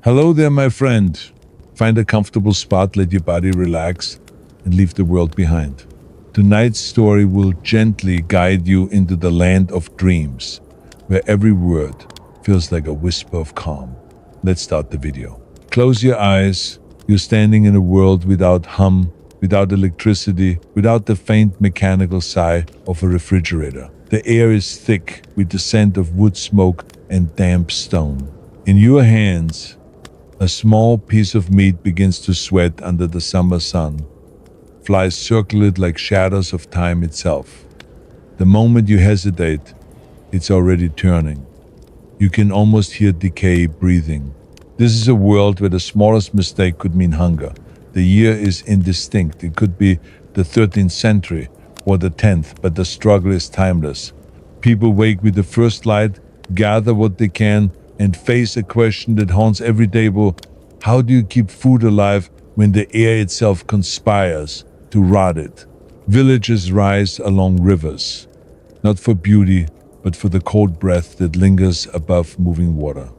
Hello there, my friend. Find a comfortable spot, let your body relax, and leave the world behind. Tonight's story will gently guide you into the land of dreams, where every word feels like a whisper of calm. Let's start the video. Close your eyes. You're standing in a world without hum, without electricity, without the faint mechanical sigh of a refrigerator. The air is thick with the scent of wood smoke and damp stone. In your hands, a small piece of meat begins to sweat under the summer sun. Flies circle it like shadows of time itself. The moment you hesitate, it's already turning. You can almost hear decay breathing. This is a world where the smallest mistake could mean hunger. The year is indistinct. It could be the 13th century or the 10th, but the struggle is timeless. People wake with the first light, gather what they can, and face a question that haunts every day. Well, how do you keep food alive when the air itself conspires to rot it? Villages rise along rivers, not for beauty, but for the cold breath that lingers above moving water.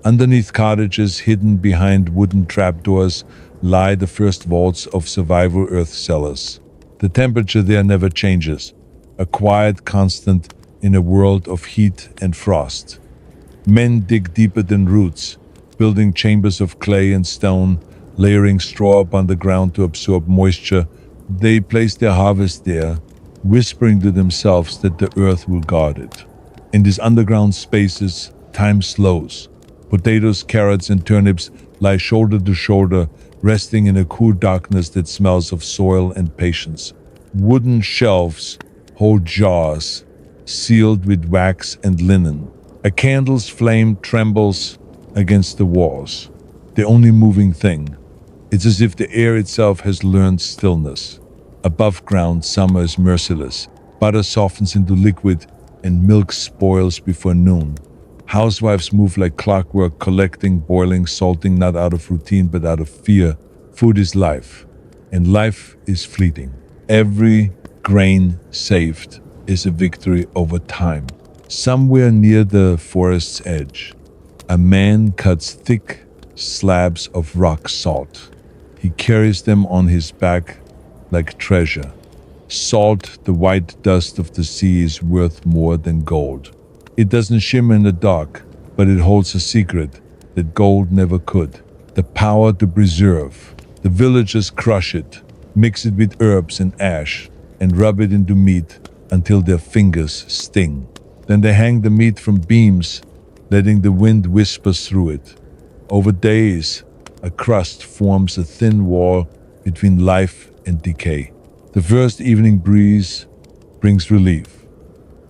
Underneath cottages hidden behind wooden trapdoors lie the first vaults of survival earth cellars. The temperature there never changes, a quiet constant in a world of heat and frost. Men dig deeper than roots, building chambers of clay and stone, layering straw upon the ground to absorb moisture. They place their harvest there, whispering to themselves that the earth will guard it. In these underground spaces, time slows. Potatoes, carrots, and turnips lie shoulder to shoulder, resting in a cool darkness that smells of soil and patience. Wooden shelves hold jars, sealed with wax and linen. A candle's flame trembles against the walls, the only moving thing. It's as if the air itself has learned stillness. Above ground, summer is merciless. Butter softens into liquid and milk spoils before noon. Housewives move like clockwork, collecting, boiling, salting, not out of routine but out of fear. Food is life, and life is fleeting. Every grain saved is a victory over time. Somewhere near the forest's edge, a man cuts thick slabs of rock salt. He carries them on his back like treasure. Salt, the white dust of the sea, is worth more than gold. It doesn't shimmer in the dark, but it holds a secret that gold never could. The power to preserve. The villagers crush it, mix it with herbs and ash, and rub it into meat until their fingers sting. Then they hang the meat from beams, letting the wind whisper through it. Over days, a crust forms a thin wall between life and decay. The first evening breeze brings relief.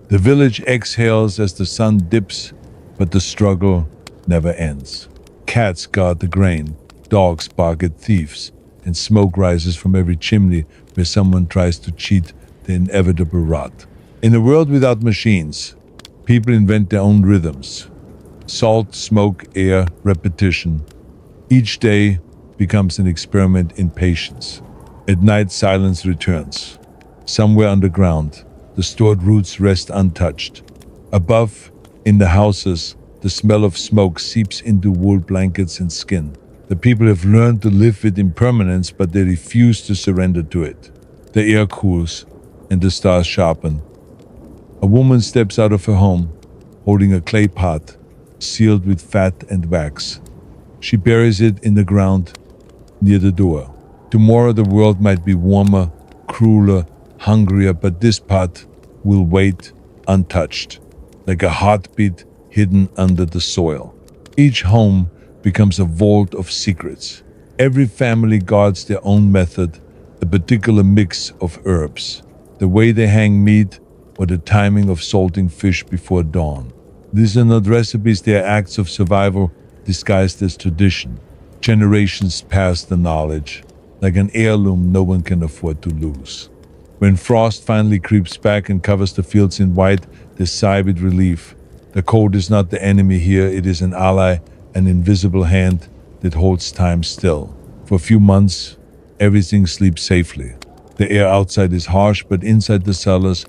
The village exhales as the sun dips, but the struggle never ends. Cats guard the grain, dogs bark at thieves, and smoke rises from every chimney where someone tries to cheat the inevitable rot. In a world without machines, people invent their own rhythms. Salt, smoke, air, repetition. Each day becomes an experiment in patience. At night, silence returns. Somewhere underground, the stored roots rest untouched. Above, in the houses, the smell of smoke seeps into wool blankets and skin. The people have learned to live with impermanence, but they refuse to surrender to it. The air cools, and the stars sharpen. A woman steps out of her home, holding a clay pot, sealed with fat and wax. She buries it in the ground near the door. Tomorrow the world might be warmer, crueler, hungrier, but this pot will wait untouched, like a heartbeat hidden under the soil. Each home becomes a vault of secrets. Every family guards their own method, a particular mix of herbs, the way they hang meat, or the timing of salting fish before dawn. These are not recipes, they are acts of survival disguised as tradition. Generations pass the knowledge, like an heirloom no one can afford to lose. When frost finally creeps back and covers the fields in white, they sigh with relief. The cold is not the enemy here, it is an ally, an invisible hand that holds time still. For a few months, everything sleeps safely. The air outside is harsh, but inside the cellars,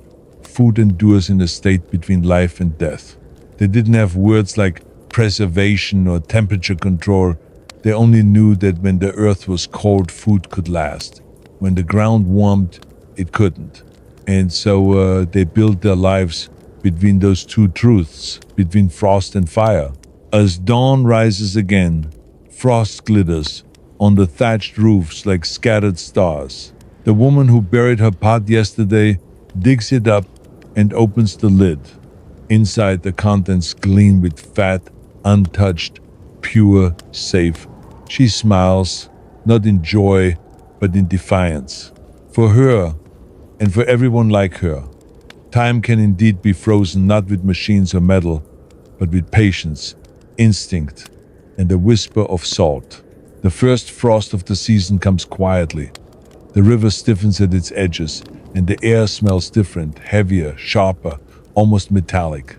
food endures in a state between life and death. They didn't have words like preservation or temperature control. They only knew that when the earth was cold, food could last. When the ground warmed, it couldn't. And so they built their lives between those two truths, between frost and fire. As dawn rises again, frost glitters on the thatched roofs like scattered stars. The woman who buried her pot yesterday digs it up and opens the lid. Inside, the contents gleam with fat, untouched, pure, safe. She smiles, not in joy, but in defiance. For her, and for everyone like her, time can indeed be frozen not with machines or metal, but with patience, instinct, and a whisper of salt. The first frost of the season comes quietly. The river stiffens at its edges, and the air smells different, heavier, sharper, almost metallic.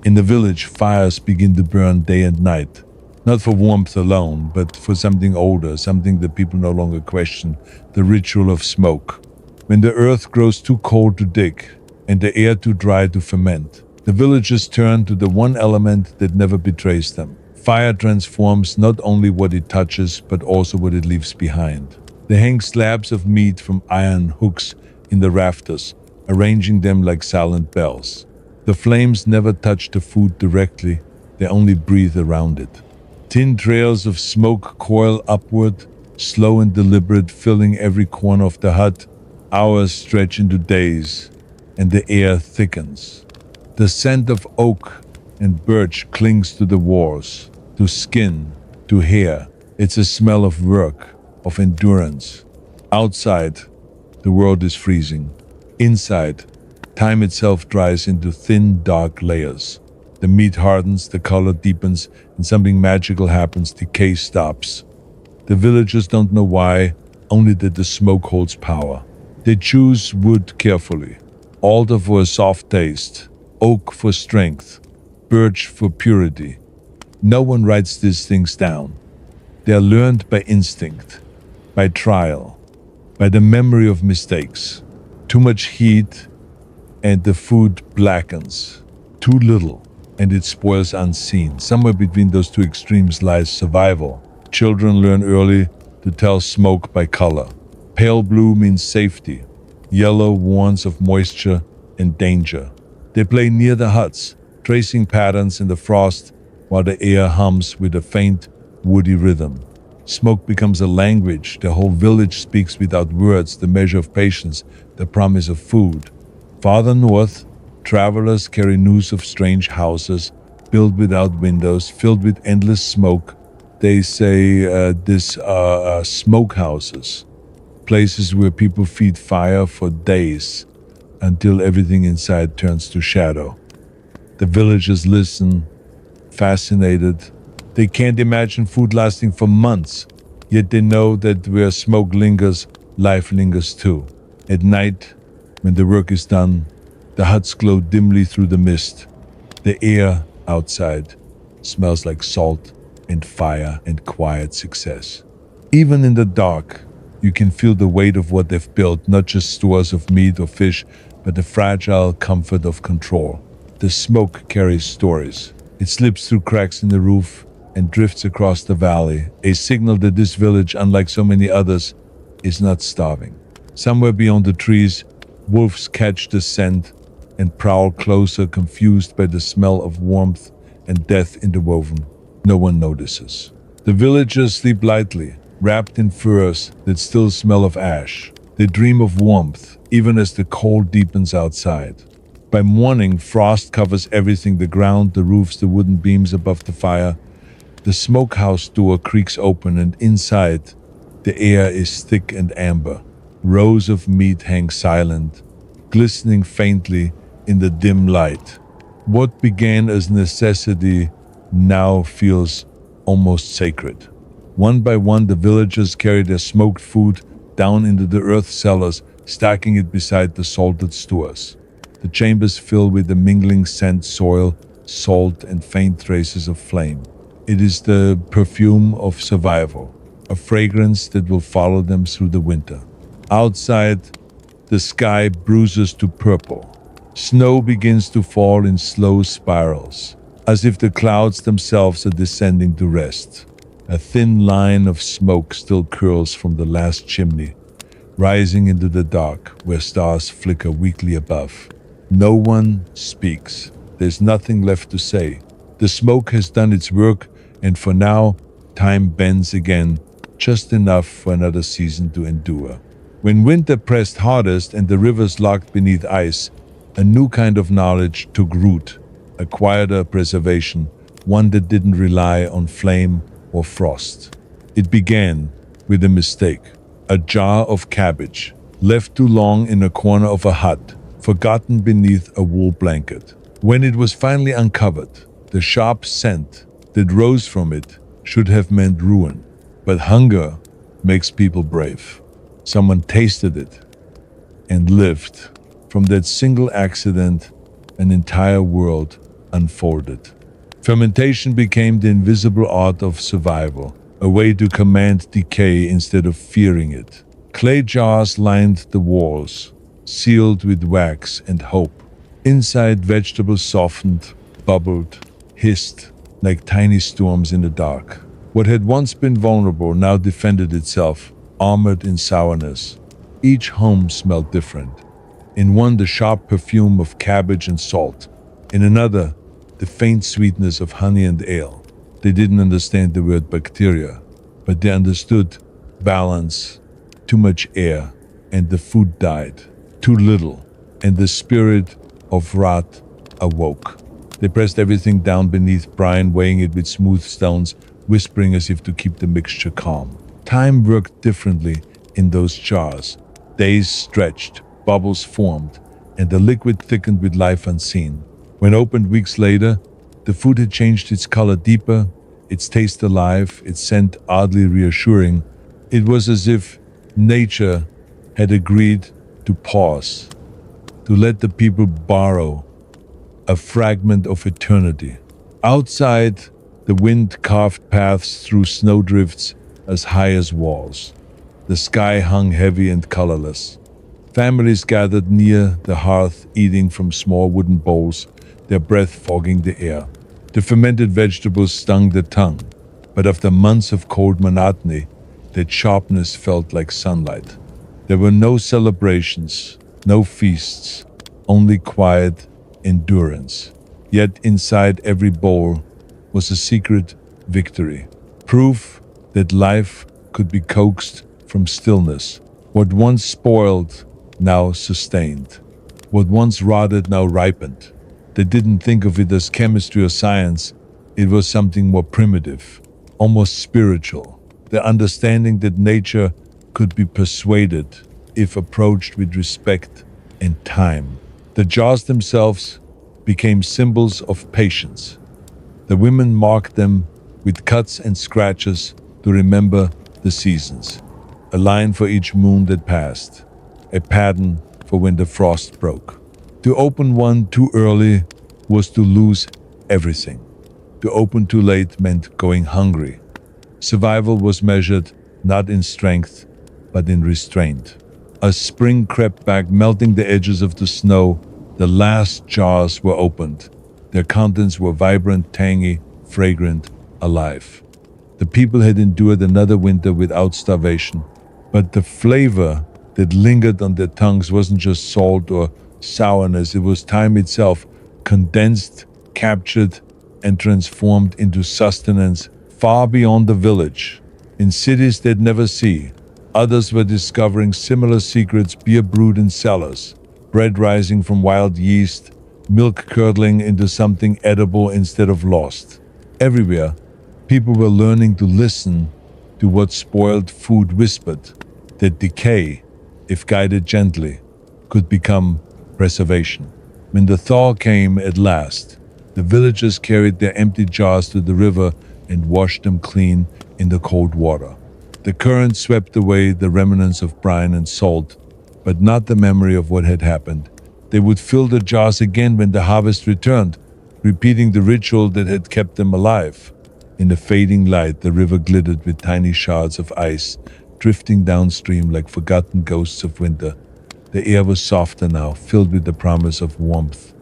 In the village, fires begin to burn day and night, not for warmth alone, but for something older, something that people no longer question, the ritual of smoke. When the earth grows too cold to dig, and the air too dry to ferment, the villagers turn to the one element that never betrays them. Fire transforms not only what it touches, but also what it leaves behind. They hang slabs of meat from iron hooks in the rafters, arranging them like silent bells. The flames never touch the food directly, they only breathe around it. Thin trails of smoke coil upward, slow and deliberate, filling every corner of the hut. Hours stretch into days, and the air thickens. The scent of oak and birch clings to the walls, to skin, to hair. It's a smell of work, of endurance. Outside, the world is freezing. Inside, time itself dries into thin, dark layers. The meat hardens, the color deepens, and something magical happens. Decay stops. The villagers don't know why, only that the smoke holds power. They choose wood carefully. Alder for a soft taste, oak for strength, birch for purity. No one writes these things down. They are learned by instinct, by trial, by the memory of mistakes. Too much heat and the food blackens. Too little and it spoils unseen. Somewhere between those two extremes lies survival. Children learn early to tell smoke by color. Pale blue means safety. Yellow warns of moisture and danger. They play near the huts, tracing patterns in the frost while the air hums with a faint, woody rhythm. Smoke becomes a language. The whole village speaks without words, the measure of patience, the promise of food. Farther north, travelers carry news of strange houses, built without windows, filled with endless smoke. They say these are smoke houses, places where people feed fire for days until everything inside turns to shadow. The villagers listen, fascinated. They can't imagine food lasting for months, yet they know that where smoke lingers, life lingers too. At night, when the work is done, the huts glow dimly through the mist. The air outside smells like salt and fire and quiet success. Even in the dark, you can feel the weight of what they've built, not just stores of meat or fish, but the fragile comfort of control. The smoke carries stories. It slips through cracks in the roof and drifts across the valley, a signal that this village, unlike so many others, is not starving. Somewhere beyond the trees, wolves catch the scent and prowl closer, confused by the smell of warmth and death interwoven. No one notices. The villagers sleep lightly, wrapped in furs that still smell of ash. They dream of warmth, even as the cold deepens outside. By morning, frost covers everything, the ground, the roofs, the wooden beams above the fire. The smokehouse door creaks open, and inside, the air is thick and amber. Rows of meat hang silent, glistening faintly in the dim light. What began as necessity now feels almost sacred. One by one, the villagers carry their smoked food down into the earth cellars, stacking it beside the salted stores. The chambers fill with the mingling scent, soil, salt, and faint traces of flame. It is the perfume of survival, a fragrance that will follow them through the winter. Outside, the sky bruises to purple. Snow begins to fall in slow spirals. as if the clouds themselves are descending to rest. A thin line of smoke still curls from the last chimney, rising into the dark where stars flicker weakly above. No one speaks. There's nothing left to say. The smoke has done its work, and for now, time bends again, just enough for another season to endure. When winter pressed hardest and the rivers locked beneath ice, a new kind of knowledge took root, a quieter preservation, one that didn't rely on flame or frost. It began with a mistake. A jar of cabbage, left too long in a corner of a hut, forgotten beneath a wool blanket. When it was finally uncovered, the sharp scent that rose from it should have meant ruin. But hunger makes people brave. Someone tasted it and lived. From that single accident, an entire world unfolded. Fermentation became the invisible art of survival, a way to command decay instead of fearing it. Clay jars lined the walls, sealed with wax and hope. Inside, vegetables softened, bubbled, hissed like tiny storms in the dark. What had once been vulnerable now defended itself, armored in sourness. Each home smelled different. In one, the sharp perfume of cabbage and salt. In another, the faint sweetness of honey and ale. They didn't understand the word bacteria, but they understood balance, too much air, and the food died. Too little, and the spirit of wrath awoke. They pressed everything down beneath brine, weighing it with smooth stones, whispering as if to keep the mixture calm. Time worked differently in those jars. Days stretched, bubbles formed, and the liquid thickened with life unseen. When opened weeks later, the food had changed its color deeper, its taste alive, its scent oddly reassuring. It was as if nature had agreed to pause, to let the people borrow a fragment of eternity. Outside, the wind carved paths through snowdrifts as high as walls. The sky hung heavy and colorless. Families gathered near the hearth, eating from small wooden bowls, their breath fogging the air. The fermented vegetables stung the tongue, but after months of cold monotony, that sharpness felt like sunlight. There were no celebrations, no feasts, only quiet endurance. Yet inside every bowl was a secret victory, proof that life could be coaxed from stillness. What once spoiled, now sustained. What once rotted, now ripened. They didn't think of it as chemistry or science. It was something more primitive, almost spiritual. The understanding that nature could be persuaded if approached with respect and time. The jars themselves became symbols of patience. The women marked them with cuts and scratches to remember the seasons. A line for each moon that passed. A pattern for when the frost broke. To open one too early was to lose everything. To open too late meant going hungry. Survival was measured not in strength, but in restraint. As spring crept back, melting the edges of the snow, the last jars were opened. Their contents were vibrant, tangy, fragrant, alive. The people had endured another winter without starvation, but the flavor that lingered on their tongues wasn't just salt or sourness, it was time itself, condensed, captured, and transformed into sustenance far beyond the village. In cities they'd never see, others were discovering similar secrets, beer brewed in cellars, bread rising from wild yeast, milk curdling into something edible instead of lost. Everywhere, people were learning to listen to what spoiled food whispered, that decay, if guided gently, could become preservation. When the thaw came at last, the villagers carried their empty jars to the river and washed them clean in the cold water. The current swept away the remnants of brine and salt, but not the memory of what had happened. They would fill the jars again when the harvest returned, repeating the ritual that had kept them alive. In the fading light, the river glittered with tiny shards of ice, drifting downstream like forgotten ghosts of winter. The air was softer now, filled with the promise of warmth.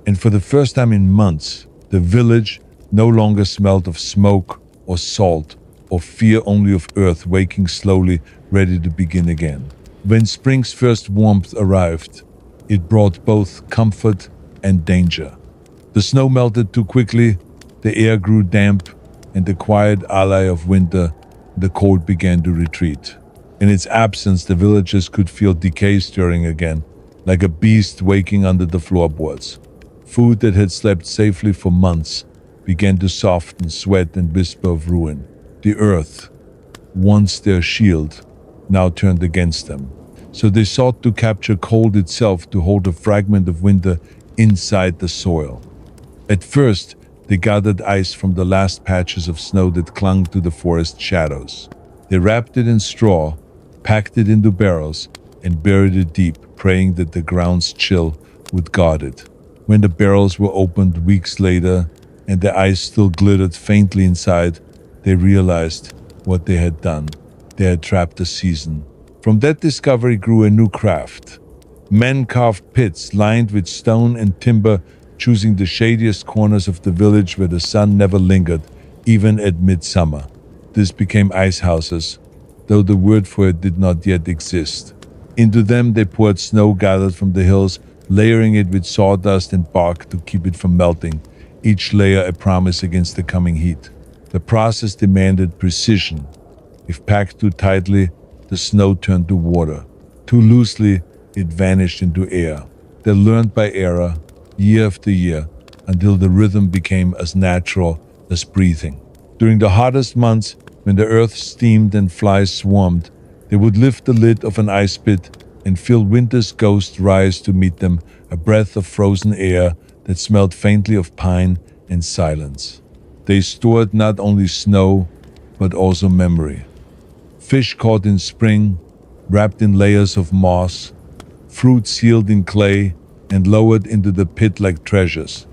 And for the first time in months, The village no longer smelled of smoke or salt or fear, only of earth waking slowly, ready to begin again. When spring's first warmth arrived, it brought both comfort and danger. The snow melted too quickly, the air grew damp, and the quiet ally of winter, the cold, began to retreat. In its absence, the villagers could feel decay stirring again, like a beast waking under the floorboards. Food that had slept safely for months began to soften, sweat, and whisper of ruin. The earth, once their shield, now turned against them. So they sought to capture cold itself, to hold a fragment of winter inside the soil. At first, they gathered ice from the last patches of snow that clung to the forest shadows. They wrapped it in straw, packed it into barrels, and buried it deep, praying that the ground's chill would guard it. When the barrels were opened weeks later, and the ice still glittered faintly inside, they realized what they had done. They had trapped the season. From that discovery grew a new craft. Men carved pits lined with stone and timber, choosing the shadiest corners of the village where the sun never lingered, even at midsummer. This became ice houses, though the word for it did not yet exist. Into them they poured snow gathered from the hills, layering it with sawdust and bark to keep it from melting, each layer a promise against the coming heat. The process demanded precision. If packed too tightly, the snow turned to water. Too loosely, it vanished into air. They learned by error, year after year, until the rhythm became as natural as breathing. During the hottest months, when the earth steamed and flies swarmed, they would lift the lid of an ice pit and feel winter's ghost rise to meet them, a breath of frozen air that smelled faintly of pine and silence. They stored not only snow, but also memory. Fish caught in spring, wrapped in layers of moss, fruit sealed in clay and lowered into the pit like treasures.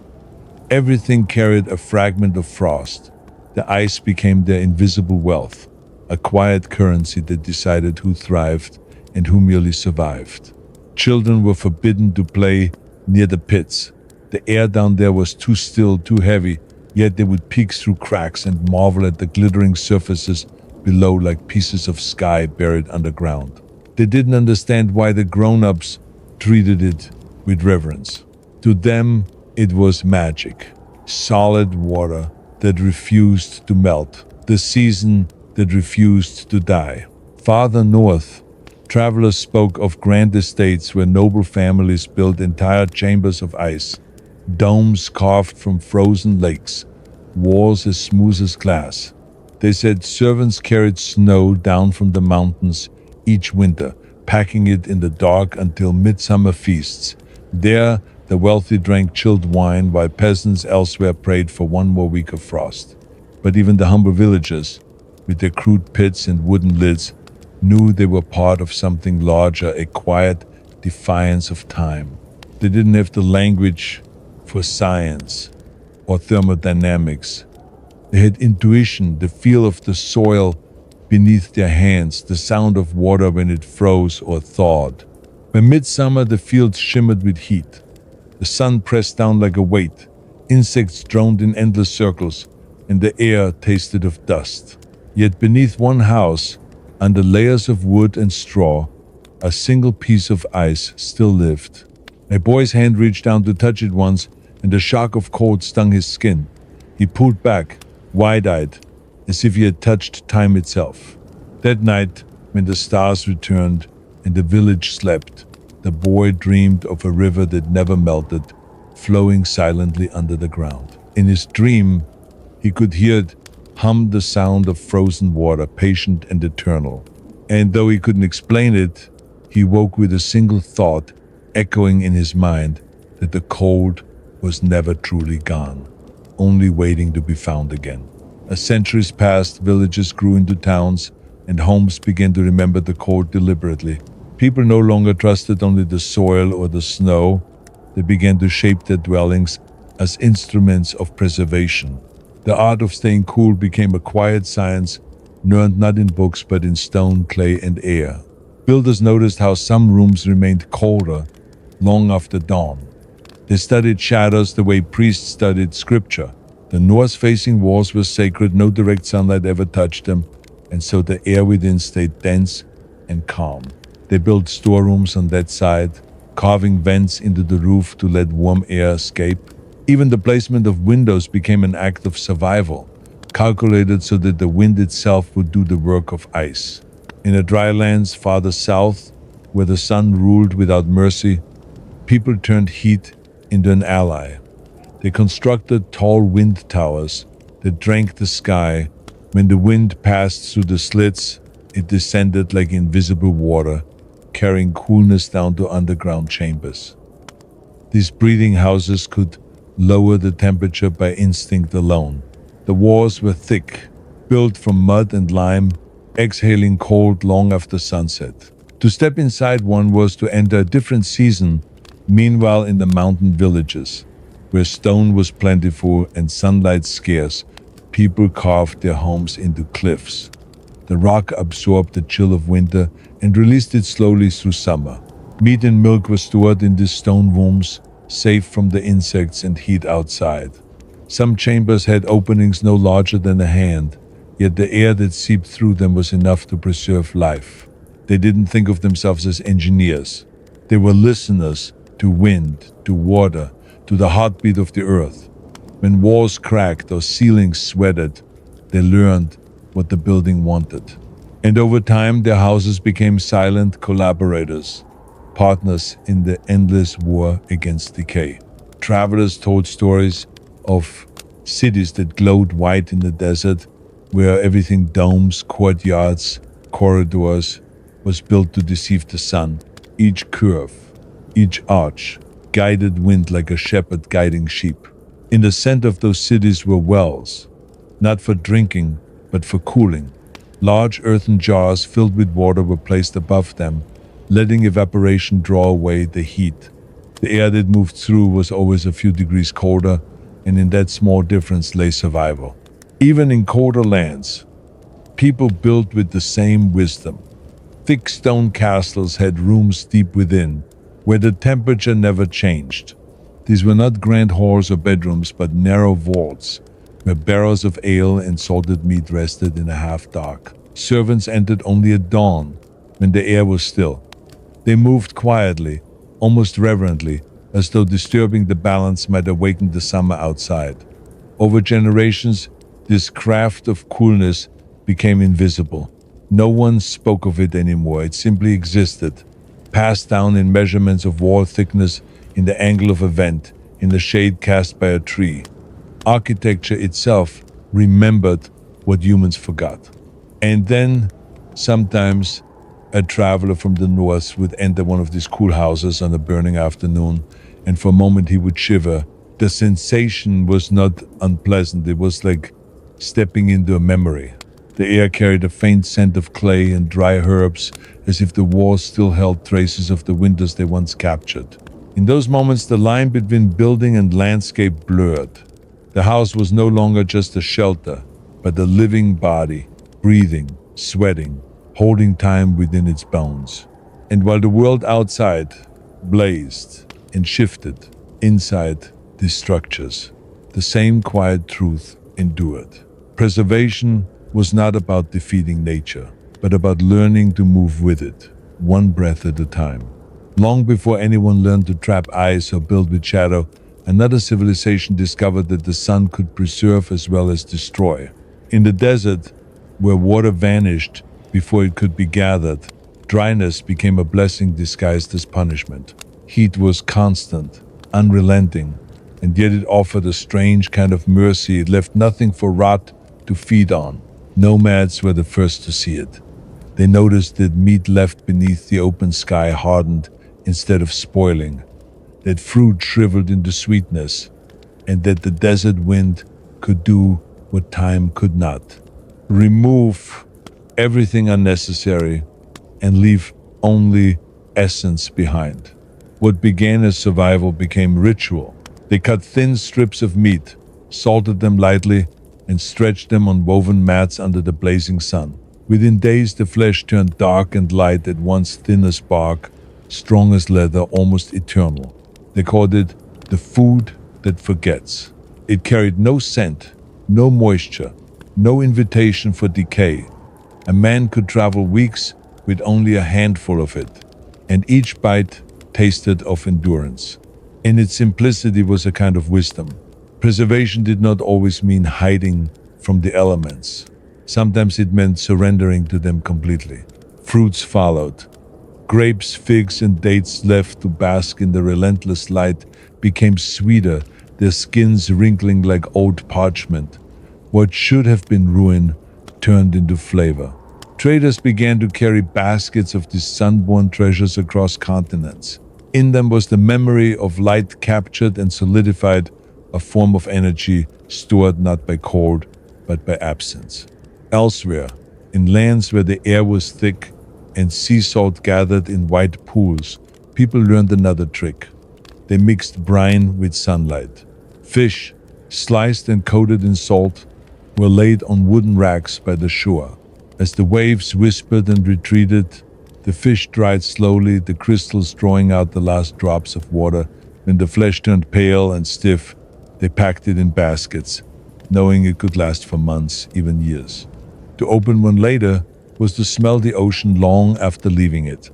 Everything carried a fragment of frost. The ice became their invisible wealth, a quiet currency that decided who thrived and who merely survived. Children were forbidden to play near the pits. The air down there was too still, too heavy, yet they would peek through cracks and marvel at the glittering surfaces below like pieces of sky buried underground. They didn't understand why the grown-ups treated it with reverence. To them, it was magic. Solid water that refused to melt. The season that refused to die. Farther north, travelers spoke of grand estates where noble families built entire chambers of ice, domes carved from frozen lakes, walls as smooth as glass. They said servants carried snow down from the mountains each winter, packing it in the dark until midsummer feasts. There, the wealthy drank chilled wine while peasants elsewhere prayed for one more week of frost. But even the humble villagers, with their crude pits and wooden lids, knew they were part of something larger, a quiet defiance of time. They didn't have the language for science or thermodynamics. They had intuition, the feel of the soil beneath their hands, the sound of water when it froze or thawed. By midsummer, the fields shimmered with heat. The sun pressed down like a weight. Insects droned in endless circles, and the air tasted of dust. Yet beneath one house, under layers of wood and straw, a single piece of ice still lived. A boy's hand reached down to touch it once, and a shock of cold stung his skin. He pulled back, wide-eyed, as if he had touched time itself. That night, when the stars returned and the village slept, the boy dreamed of a river that never melted, flowing silently under the ground. In his dream, he could hear it hum the sound of frozen water, patient and eternal. And though he couldn't explain it, he woke with a single thought echoing in his mind, that the cold was never truly gone, only waiting to be found again. As centuries passed, villages grew into towns, and homes began to remember the cold deliberately. People no longer trusted only the soil or the snow. They began to shape their dwellings as instruments of preservation. The art of staying cool became a quiet science, learned not in books but in stone, clay, and air. Builders noticed how some rooms remained colder long after dawn. They studied shadows the way priests studied scripture. The north-facing walls were sacred, no direct sunlight ever touched them, and so the air within stayed dense and calm. They built storerooms on that side, carving vents into the roof to let warm air escape. Even the placement of windows became an act of survival, calculated so that the wind itself would do the work of ice. In the dry lands farther south, where the sun ruled without mercy, people turned heat into an ally. They constructed tall wind towers that drank the sky. When the wind passed through the slits, it descended like invisible water, carrying coolness down to underground chambers. These breathing houses could lower the temperature by instinct alone. The walls were thick, built from mud and lime, exhaling cold long after sunset. To step inside one was to enter a different season. Meanwhile, in the mountain villages, where stone was plentiful and sunlight scarce, people carved their homes into cliffs. The rock absorbed the chill of winter and released it slowly through summer. Meat and milk were stored in these stone rooms, safe from the insects and heat outside. Some chambers had openings no larger than a hand, yet the air that seeped through them was enough to preserve life. They didn't think of themselves as engineers. They were listeners to wind, to water, to the heartbeat of the earth. When walls cracked or ceilings sweated, they learned what the building wanted. And over time, their houses became silent collaborators, partners in the endless war against decay. Travelers told stories of cities that glowed white in the desert, where everything domes, courtyards, corridors was built to deceive the sun. Each curve, each arch, guided wind like a shepherd guiding sheep. In the center of those cities were wells, not for drinking, but for cooling. Large earthen jars filled with water were placed above them, letting evaporation draw away the heat. The air that moved through was always a few degrees colder, and in that small difference lay survival. Even in colder lands, people built with the same wisdom. Thick stone castles had rooms deep within, where the temperature never changed. These were not grand halls or bedrooms, but narrow vaults, where barrels of ale and salted meat rested in a half-dark. Servants entered only at dawn, when the air was still. They moved quietly, almost reverently, as though disturbing the balance might awaken the summer outside. Over generations, this craft of coolness became invisible. No one spoke of it anymore. It simply existed, passed down in measurements of wall thickness, in the angle of a vent, in the shade cast by a tree. Architecture itself remembered what humans forgot. And then, sometimes, a traveler from the north would enter one of these cool houses on a burning afternoon, and for a moment he would shiver. The sensation was not unpleasant. It was like stepping into a memory. The air carried a faint scent of clay and dry herbs, as if the walls still held traces of the winters they once captured. In those moments, the line between building and landscape blurred. The house was no longer just a shelter, but a living body, breathing, sweating, holding time within its bones. And while the world outside blazed and shifted, inside these structures, the same quiet truth endured. Preservation was not about defeating nature, but about learning to move with it, one breath at a time. Long before anyone learned to trap ice or build with shadow, another civilization discovered that the sun could preserve as well as destroy. In the desert, where water vanished before it could be gathered, dryness became a blessing disguised as punishment. Heat was constant, unrelenting, and yet it offered a strange kind of mercy. It left nothing for rot to feed on. Nomads were the first to see it. They noticed that meat left beneath the open sky hardened instead of spoiling, that fruit shriveled into sweetness, and that the desert wind could do what time could not. Remove everything unnecessary and leave only essence behind. What began as survival became ritual. They cut thin strips of meat, salted them lightly, and stretched them on woven mats under the blazing sun. Within days, the flesh turned dark and light, at once thin as bark, strong as leather, almost eternal. They called it the food that forgets. It carried no scent, no moisture, no invitation for decay. A man could travel weeks with only a handful of it, and each bite tasted of endurance. In its simplicity was a kind of wisdom. Preservation did not always mean hiding from the elements. Sometimes it meant surrendering to them completely. Fruits followed. Grapes, figs, and dates left to bask in the relentless light became sweeter, their skins wrinkling like old parchment. What should have been ruin turned into flavor. Traders began to carry baskets of these sun-born treasures across continents. In them was the memory of light captured and solidified, a form of energy stored not by cold, but by absence. Elsewhere, in lands where the air was thick and sea salt gathered in white pools, people learned another trick. They mixed brine with sunlight. Fish, sliced and coated in salt, were laid on wooden racks by the shore. As the waves whispered and retreated, the fish dried slowly, the crystals drawing out the last drops of water. When the flesh turned pale and stiff, they packed it in baskets, knowing it could last for months, even years. To open one later was to smell the ocean long after leaving it.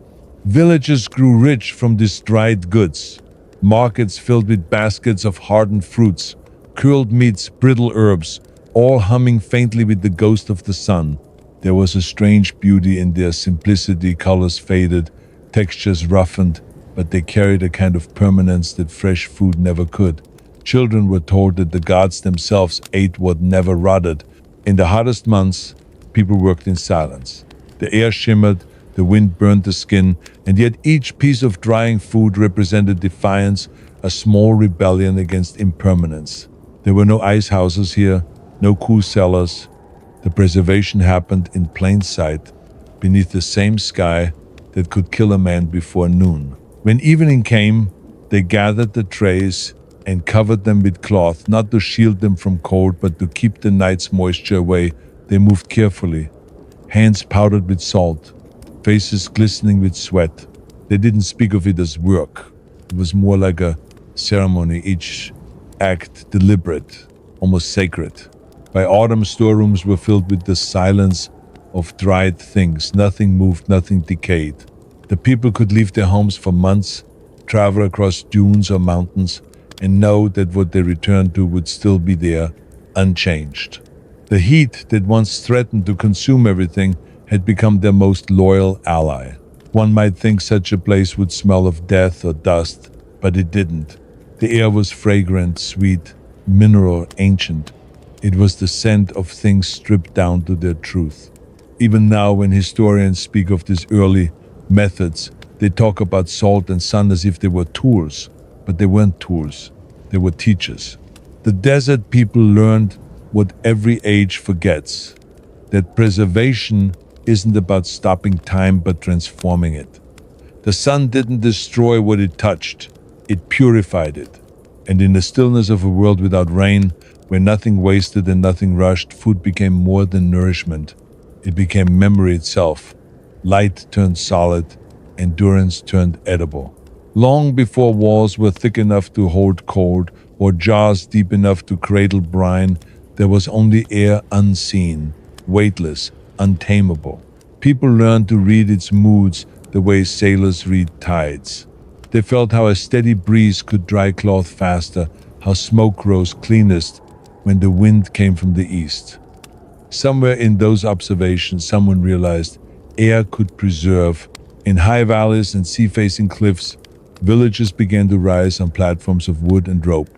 Villages grew rich from these dried goods. Markets filled with baskets of hardened fruits, curled meats, brittle herbs, all humming faintly with the ghost of the sun. There was a strange beauty in their simplicity, colors faded, textures roughened, but they carried a kind of permanence that fresh food never could. Children were told that the gods themselves ate what never rotted. In the hottest months, people worked in silence. The air shimmered, the wind burned the skin, and yet each piece of drying food represented defiance, a small rebellion against impermanence. There were no ice houses here, no cool cellars. The preservation happened in plain sight, beneath the same sky that could kill a man before noon. When evening came, they gathered the trays and covered them with cloth, not to shield them from cold, but to keep the night's moisture away. They moved carefully, hands powdered with salt, faces glistening with sweat. They didn't speak of it as work. It was more like a ceremony, each act deliberate, almost sacred. By autumn, storerooms were filled with the silence of dried things. Nothing moved, nothing decayed. The people could leave their homes for months, travel across dunes or mountains, and know that what they returned to would still be there, unchanged. The heat that once threatened to consume everything had become their most loyal ally. One might think such a place would smell of death or dust, but it didn't. The air was fragrant, sweet, mineral, ancient. It was the scent of things stripped down to their truth. Even now, when historians speak of these early methods, they talk about salt and sun as if they were tools, but they weren't tools. They were teachers. The desert people learned what every age forgets, that preservation isn't about stopping time but transforming it. The sun didn't destroy what it touched, it purified it. And in the stillness of a world without rain, where nothing wasted and nothing rushed, food became more than nourishment. It became memory itself. Light turned solid, endurance turned edible. Long before walls were thick enough to hold cold, or jars deep enough to cradle brine, there was only air unseen, weightless, untamable. People learned to read its moods the way sailors read tides. They felt how a steady breeze could dry cloth faster, how smoke rose cleanest when the wind came from the east. Somewhere in those observations, someone realized air could preserve. In high valleys and sea-facing cliffs, villages began to rise on platforms of wood and rope.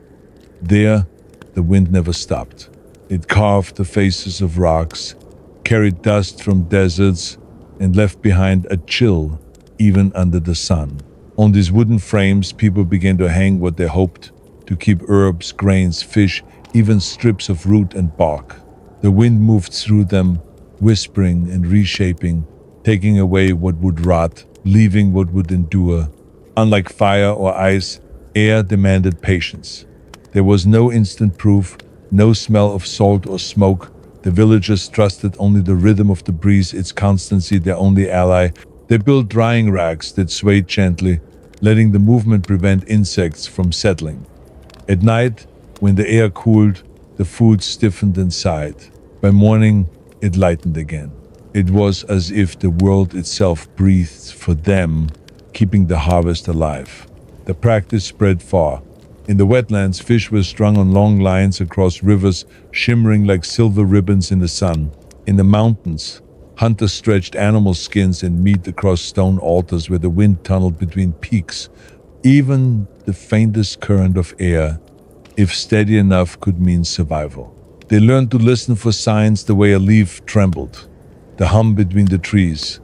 There, the wind never stopped. It carved the faces of rocks, carried dust from deserts, and left behind a chill even under the sun. On these wooden frames, people began to hang what they hoped to keep: herbs, grains, fish, even strips of root and bark. The wind moved through them, whispering and reshaping, taking away what would rot, leaving what would endure. Unlike fire or ice, air demanded patience. There was no instant proof, no smell of salt or smoke. The villagers trusted only the rhythm of the breeze, its constancy, their only ally. They built drying racks that swayed gently, letting the movement prevent insects from settling. At night, when the air cooled, the food stiffened inside. By morning, it lightened again. It was as if the world itself breathed for them, keeping the harvest alive. The practice spread far. In the wetlands, fish were strung on long lines across rivers, shimmering like silver ribbons in the sun. In the mountains, hunters stretched animal skins and meat across stone altars where the wind tunneled between peaks. Even the faintest current of air, if steady enough, could mean survival. They learned to listen for signs the way a leaf trembled, the hum between the trees.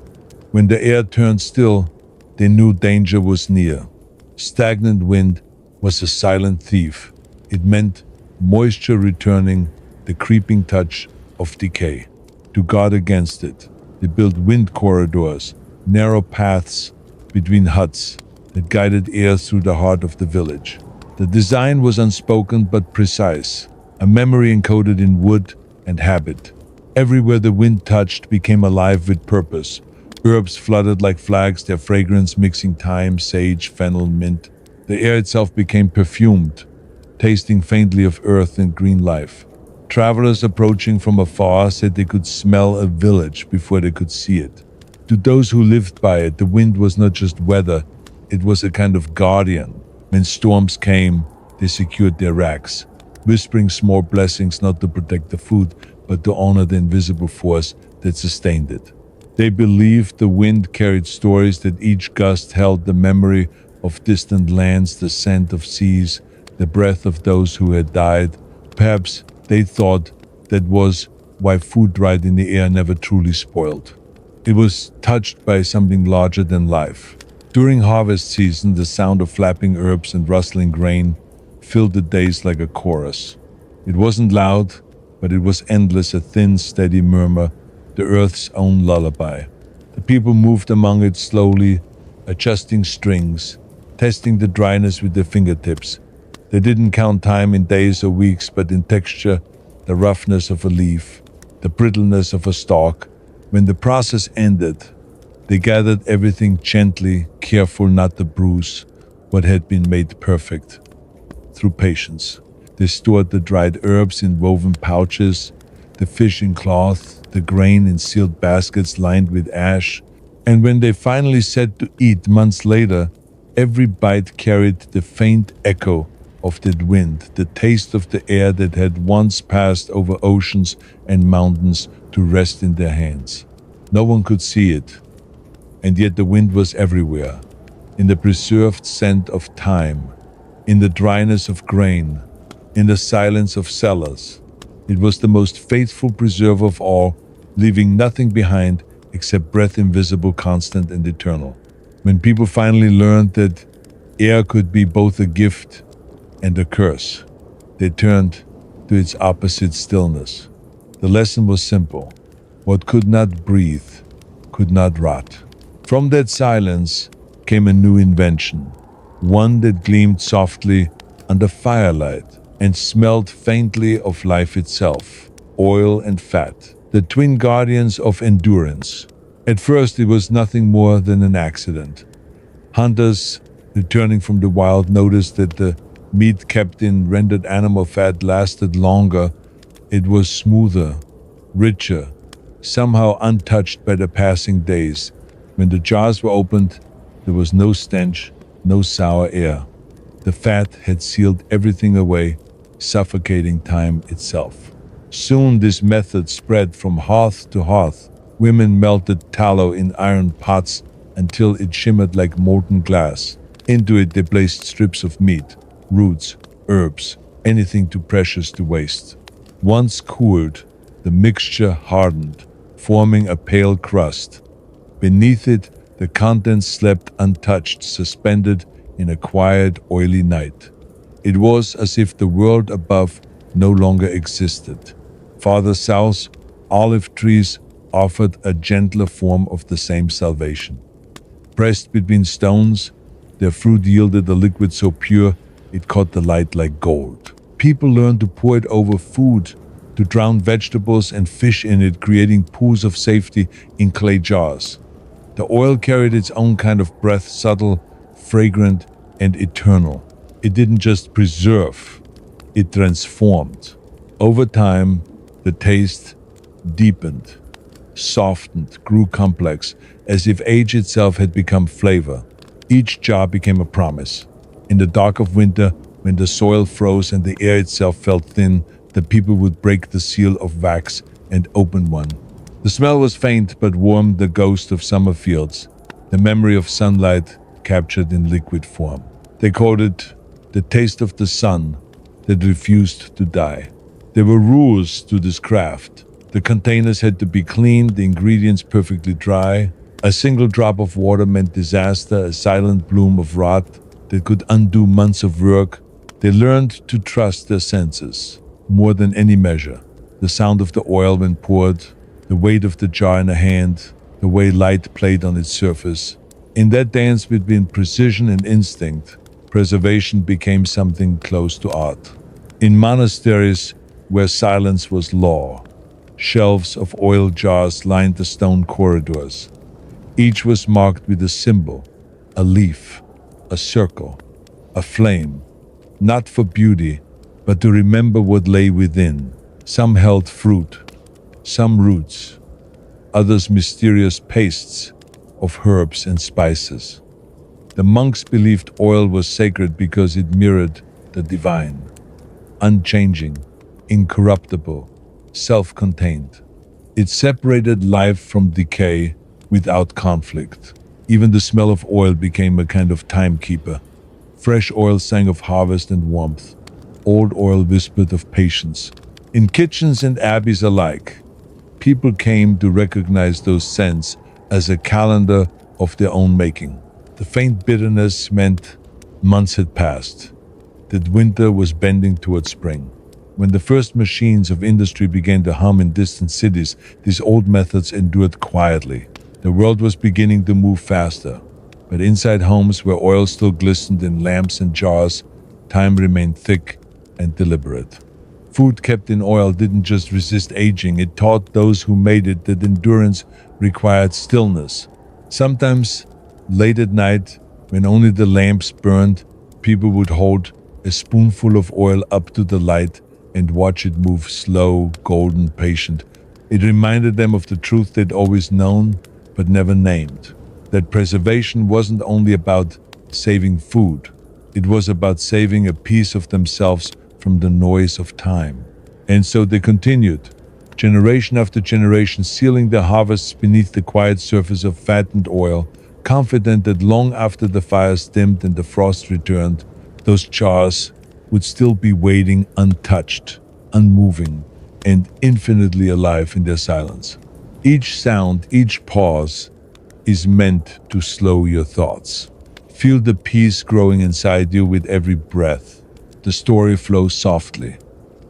When the air turned still, they knew danger was near. Stagnant wind was a silent thief. It meant moisture returning, the creeping touch of decay. To guard against it, they built wind corridors, narrow paths between huts that guided air through the heart of the village. The design was unspoken but precise, a memory encoded in wood and habit. Everywhere the wind touched became alive with purpose. Herbs fluttered like flags, their fragrance mixing thyme, sage, fennel, mint. The air itself became perfumed, tasting faintly of earth and green life. Travelers approaching from afar said they could smell a village before they could see it. To those who lived by it, the wind was not just weather, it was a kind of guardian. When storms came, they secured their racks, whispering small blessings not to protect the food, but to honor the invisible force that sustained it. They believed the wind carried stories, that each gust held the memory of distant lands, the scent of seas, the breath of those who had died. Perhaps they thought that was why food dried in the air never truly spoiled. It was touched by something larger than life. During harvest season, the sound of flapping herbs and rustling grain filled the days like a chorus. It wasn't loud, but it was endless, a thin, steady murmur, the earth's own lullaby. The people moved among it slowly, adjusting strings, testing the dryness with their fingertips. They didn't count time in days or weeks, but in texture, the roughness of a leaf, the brittleness of a stalk. When the process ended, they gathered everything gently, careful not to bruise what had been made perfect. Through patience, they stored the dried herbs in woven pouches, the fish in cloth, the grain in sealed baskets lined with ash. And when they finally sat to eat months later, every bite carried the faint echo of that wind, the taste of the air that had once passed over oceans and mountains to rest in their hands. No one could see it, and yet the wind was everywhere, in the preserved scent of thyme, in the dryness of grain, in the silence of cellars. It was the most faithful preserver of all, leaving nothing behind except breath invisible, constant, and eternal. When people finally learned that air could be both a gift and a curse, they turned to its opposite, stillness. The lesson was simple. What could not breathe could not rot. From that silence came a new invention, one that gleamed softly under firelight and smelled faintly of life itself, oil and fat, the twin guardians of endurance. At first it was nothing more than an accident. Hunters returning from the wild noticed that the meat kept in rendered animal fat lasted longer. It was smoother, richer, somehow untouched by the passing days. When the jars were opened, there was no stench, no sour air. The fat had sealed everything away, suffocating time itself. Soon this method spread from hearth to hearth. Women melted tallow in iron pots until it shimmered like molten glass. Into it they placed strips of meat, roots, herbs, anything too precious to waste. Once cooled, the mixture hardened, forming a pale crust. Beneath it, the contents slept untouched, suspended in a quiet, oily night. It was as if the world above no longer existed. Farther south, olive trees offered a gentler form of the same salvation. Pressed between stones, their fruit yielded a liquid so pure it caught the light like gold. People learned to pour it over food, to drown vegetables and fish in it, creating pools of safety in clay jars. The oil carried its own kind of breath, subtle, fragrant, and eternal. It didn't just preserve, it transformed. Over time, the taste deepened, softened, grew complex, as if age itself had become flavor. Each jar became a promise. In the dark of winter, when the soil froze and the air itself felt thin, the people would break the seal of wax and open one. The smell was faint but warm, the ghost of summer fields, the memory of sunlight captured in liquid form. They called it the taste of the sun that refused to die. There were rules to this craft. The containers had to be clean, the ingredients perfectly dry. A single drop of water meant disaster, a silent bloom of rot that could undo months of work. They learned to trust their senses more than any measure. The sound of the oil when poured, the weight of the jar in a hand, the way light played on its surface. In that dance between precision and instinct, preservation became something close to art. In monasteries where silence was law, shelves of oil jars lined the stone corridors. Each was marked with a symbol, a leaf, a circle, a flame, not for beauty, but to remember what lay within. Some held fruit, some roots, others mysterious pastes of herbs and spices. The monks believed oil was sacred because it mirrored the divine, unchanging, incorruptible, self-contained. It separated life from decay without conflict. Even the smell of oil became a kind of timekeeper. Fresh oil sang of harvest and warmth. Old oil whispered of patience. In kitchens and abbeys alike, people came to recognize those scents as a calendar of their own making. The faint bitterness meant months had passed, that winter was bending toward spring. When the first machines of industry began to hum in distant cities, these old methods endured quietly. The world was beginning to move faster, but inside homes where oil still glistened in lamps and jars, time remained thick and deliberate. Food kept in oil didn't just resist aging, it taught those who made it that endurance required stillness. Sometimes, late at night, when only the lamps burned, people would hold a spoonful of oil up to the light and watch it move slow, golden, patient. It reminded them of the truth they'd always known, but never named. That preservation wasn't only about saving food, it was about saving a piece of themselves from the noise of time. And so they continued, generation after generation, sealing their harvests beneath the quiet surface of fattened oil, confident that long after the fires dimmed and the frost returned, those jars would still be waiting untouched, unmoving, and infinitely alive in their silence. Each sound, each pause is meant to slow your thoughts. Feel the peace growing inside you with every breath. The story flows softly,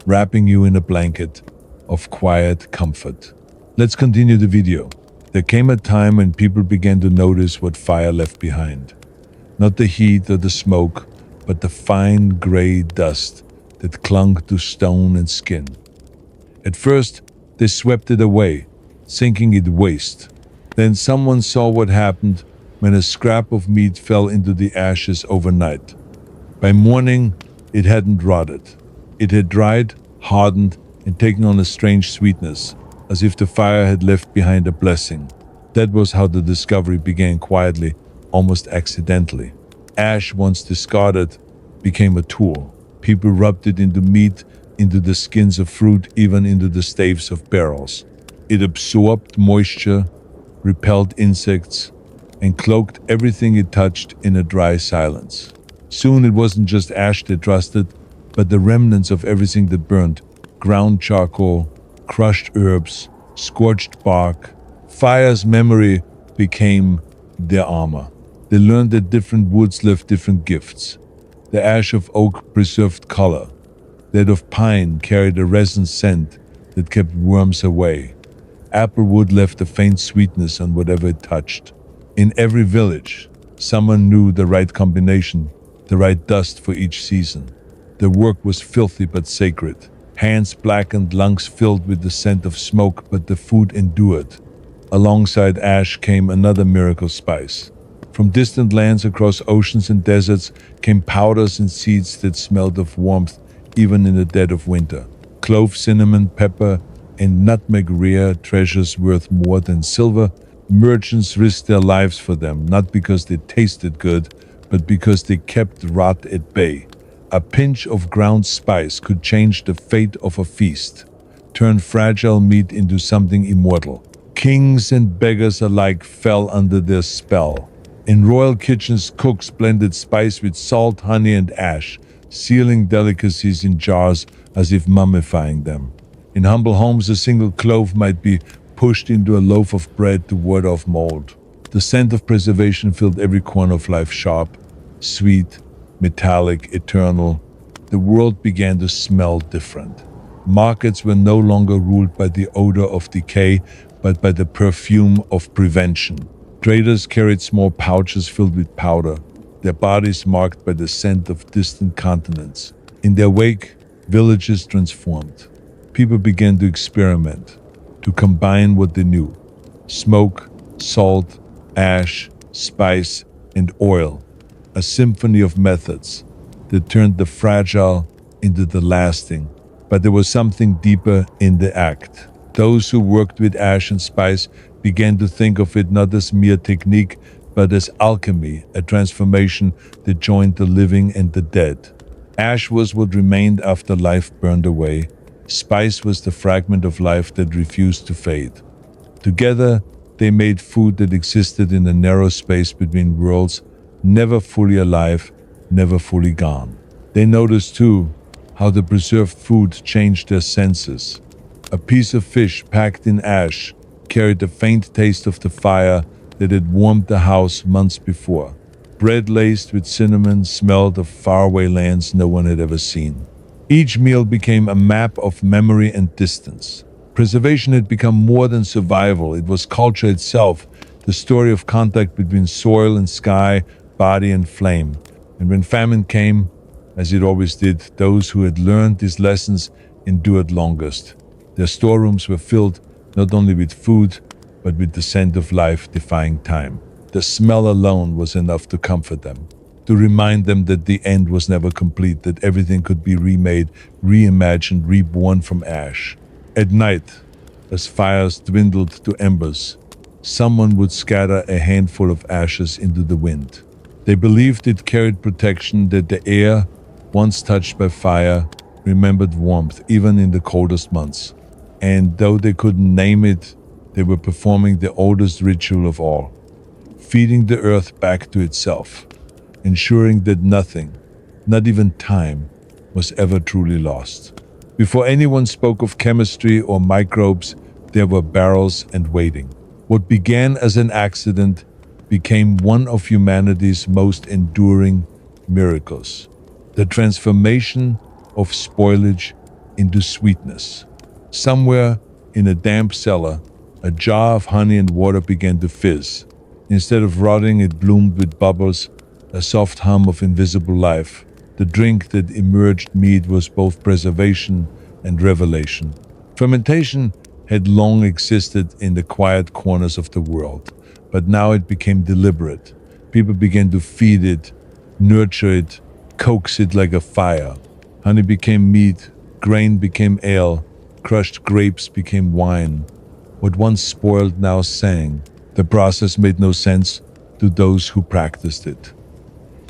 wrapping you in a blanket of quiet comfort. Let's continue the video. There came a time when people began to notice what fire left behind. Not the heat or the smoke, but the fine gray dust that clung to stone and skin. At first, they swept it away, thinking it waste. Then someone saw what happened when a scrap of meat fell into the ashes overnight. By morning, it hadn't rotted. It had dried, hardened, and taken on a strange sweetness, as if the fire had left behind a blessing. That was how the discovery began, quietly, almost accidentally. Ash, once discarded, became a tool. People rubbed it into meat, into the skins of fruit, even into the staves of barrels. It absorbed moisture, repelled insects, and cloaked everything it touched in a dry silence. Soon it wasn't just ash that rusted, but the remnants of everything that burned: ground charcoal, crushed herbs, scorched bark. Fire's memory became their armor. They learned that different woods left different gifts. The ash of oak preserved color. That of pine carried a resin scent that kept worms away. Applewood left a faint sweetness on whatever it touched. In every village, someone knew the right combination, the right dust for each season. The work was filthy but sacred. Hands blackened, lungs filled with the scent of smoke, but the food endured. Alongside ash came another miracle spice: From distant lands across oceans and deserts came powders and seeds that smelled of warmth even in the dead of winter. Clove, cinnamon, pepper, and nutmeg, rare treasures worth more than silver. Merchants risked their lives for them, not because they tasted good, but because they kept rot at bay. A pinch of ground spice could change the fate of a feast, turn fragile meat into something immortal. Kings and beggars alike fell under their spell. In royal kitchens, cooks blended spice with salt, honey, and ash, sealing delicacies in jars as if mummifying them. In humble homes, a single clove might be pushed into a loaf of bread to ward off mold. The scent of preservation filled every corner of life, sharp, sweet, metallic, eternal. The world began to smell different. Markets were no longer ruled by the odor of decay, but by the perfume of prevention. Traders carried small pouches filled with powder, their bodies marked by the scent of distant continents. In their wake, villages transformed. People began to experiment, to combine what they knew: smoke, salt, ash, spice, and oil. A symphony of methods that turned the fragile into the lasting. But there was something deeper in the act. Those who worked with ash and spice began to think of it not as mere technique, but as alchemy, a transformation that joined the living and the dead. Ash was what remained after life burned away. Spice was the fragment of life that refused to fade. Together, they made food that existed in a narrow space between worlds, never fully alive, never fully gone. They noticed, too, how the preserved food changed their senses. A piece of fish packed in ash carried the faint taste of the fire that had warmed the house months before. Bread laced with cinnamon smelled of faraway lands no one had ever seen. Each meal became a map of memory and distance. Preservation had become more than survival. It was culture itself, the story of contact between soil and sky, body and flame. And when famine came, as it always did, those who had learned these lessons endured longest. Their storerooms were filled not only with food, but with the scent of life defying time. The smell alone was enough to comfort them, to remind them that the end was never complete, that everything could be remade, reimagined, reborn from ash. At night, as fires dwindled to embers, someone would scatter a handful of ashes into the wind. They believed it carried protection, that the air, once touched by fire, remembered warmth even in the coldest months. And though they couldn't name it, they were performing the oldest ritual of all, feeding the earth back to itself, ensuring that nothing, not even time, was ever truly lost. Before anyone spoke of chemistry or microbes, there were barrels and waiting. What began as an accident became one of humanity's most enduring miracles: the transformation of spoilage into sweetness. Somewhere in a damp cellar, a jar of honey and water began to fizz. Instead of rotting, it bloomed with bubbles, a soft hum of invisible life. The drink that emerged mead was both preservation and revelation. Fermentation had long existed in the quiet corners of the world, but now it became deliberate. People began to feed it, nurture it, coax it like a fire. Honey became meat, grain became ale, crushed grapes became wine. What once spoiled now sang. The process made no sense to those who practiced it.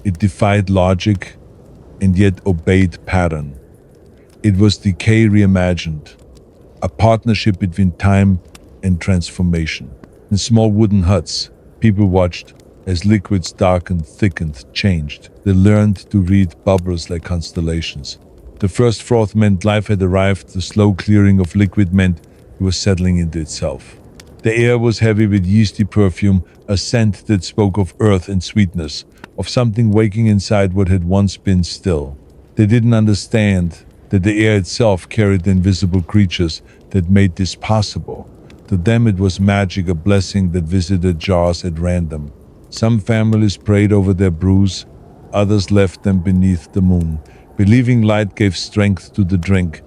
It defied logic and yet obeyed pattern. It was decay reimagined, a partnership between time and transformation. In small wooden huts, people watched as liquids darkened, thickened, changed. They learned to read bubbles like constellations. The first froth meant life had arrived. The slow clearing of liquid meant it was settling into itself. The air was heavy with yeasty perfume, a scent that spoke of earth and sweetness, of something waking inside what had once been still. They didn't understand that the air itself carried the invisible creatures that made this possible. To them it was magic, a blessing that visited jars at random. Some families prayed over their brews, others left them beneath the moon, believing light gave strength to the drink,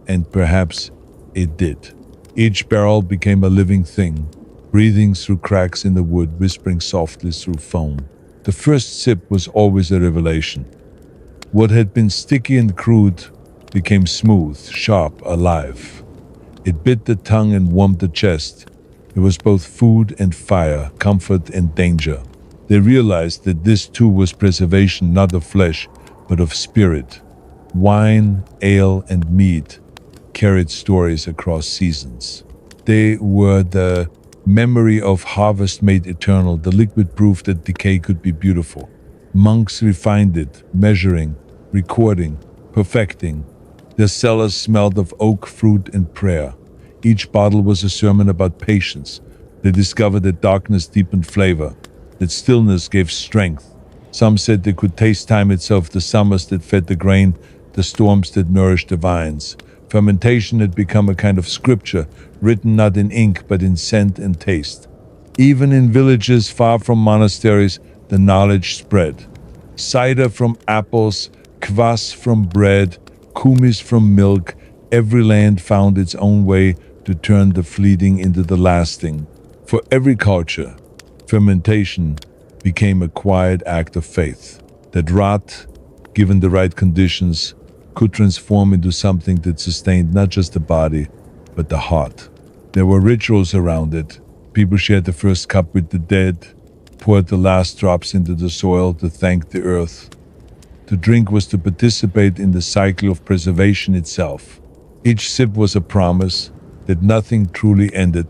and perhaps it did. Each barrel became a living thing, breathing through cracks in the wood, whispering softly through foam. The first sip was always a revelation. What had been sticky and crude became smooth, sharp, alive. It bit the tongue and warmed the chest. It was both food and fire, comfort and danger. They realized that this too was preservation not of flesh, but of spirit. Wine, ale, and mead carried stories across seasons. They were the memory of harvest made eternal, the liquid proof that decay could be beautiful. Monks refined it, measuring, recording, perfecting. Their cellars smelled of oak, fruit, and prayer. Each bottle was a sermon about patience. They discovered that darkness deepened flavor, that stillness gave strength. Some said they could taste time itself, the summers that fed the grain, the storms that nourished the vines. Fermentation had become a kind of scripture, written not in ink but in scent and taste. Even in villages far from monasteries, the knowledge spread. Cider from apples, kvass from bread, kumis from milk, every land found its own way to turn the fleeting into the lasting. For every culture, fermentation became a quiet act of faith. That rot, given the right conditions, could transform into something that sustained not just the body, but the heart. There were rituals around it. People shared the first cup with the dead, poured the last drops into the soil to thank the earth. To drink was to participate in the cycle of preservation itself. Each sip was a promise that nothing truly ended,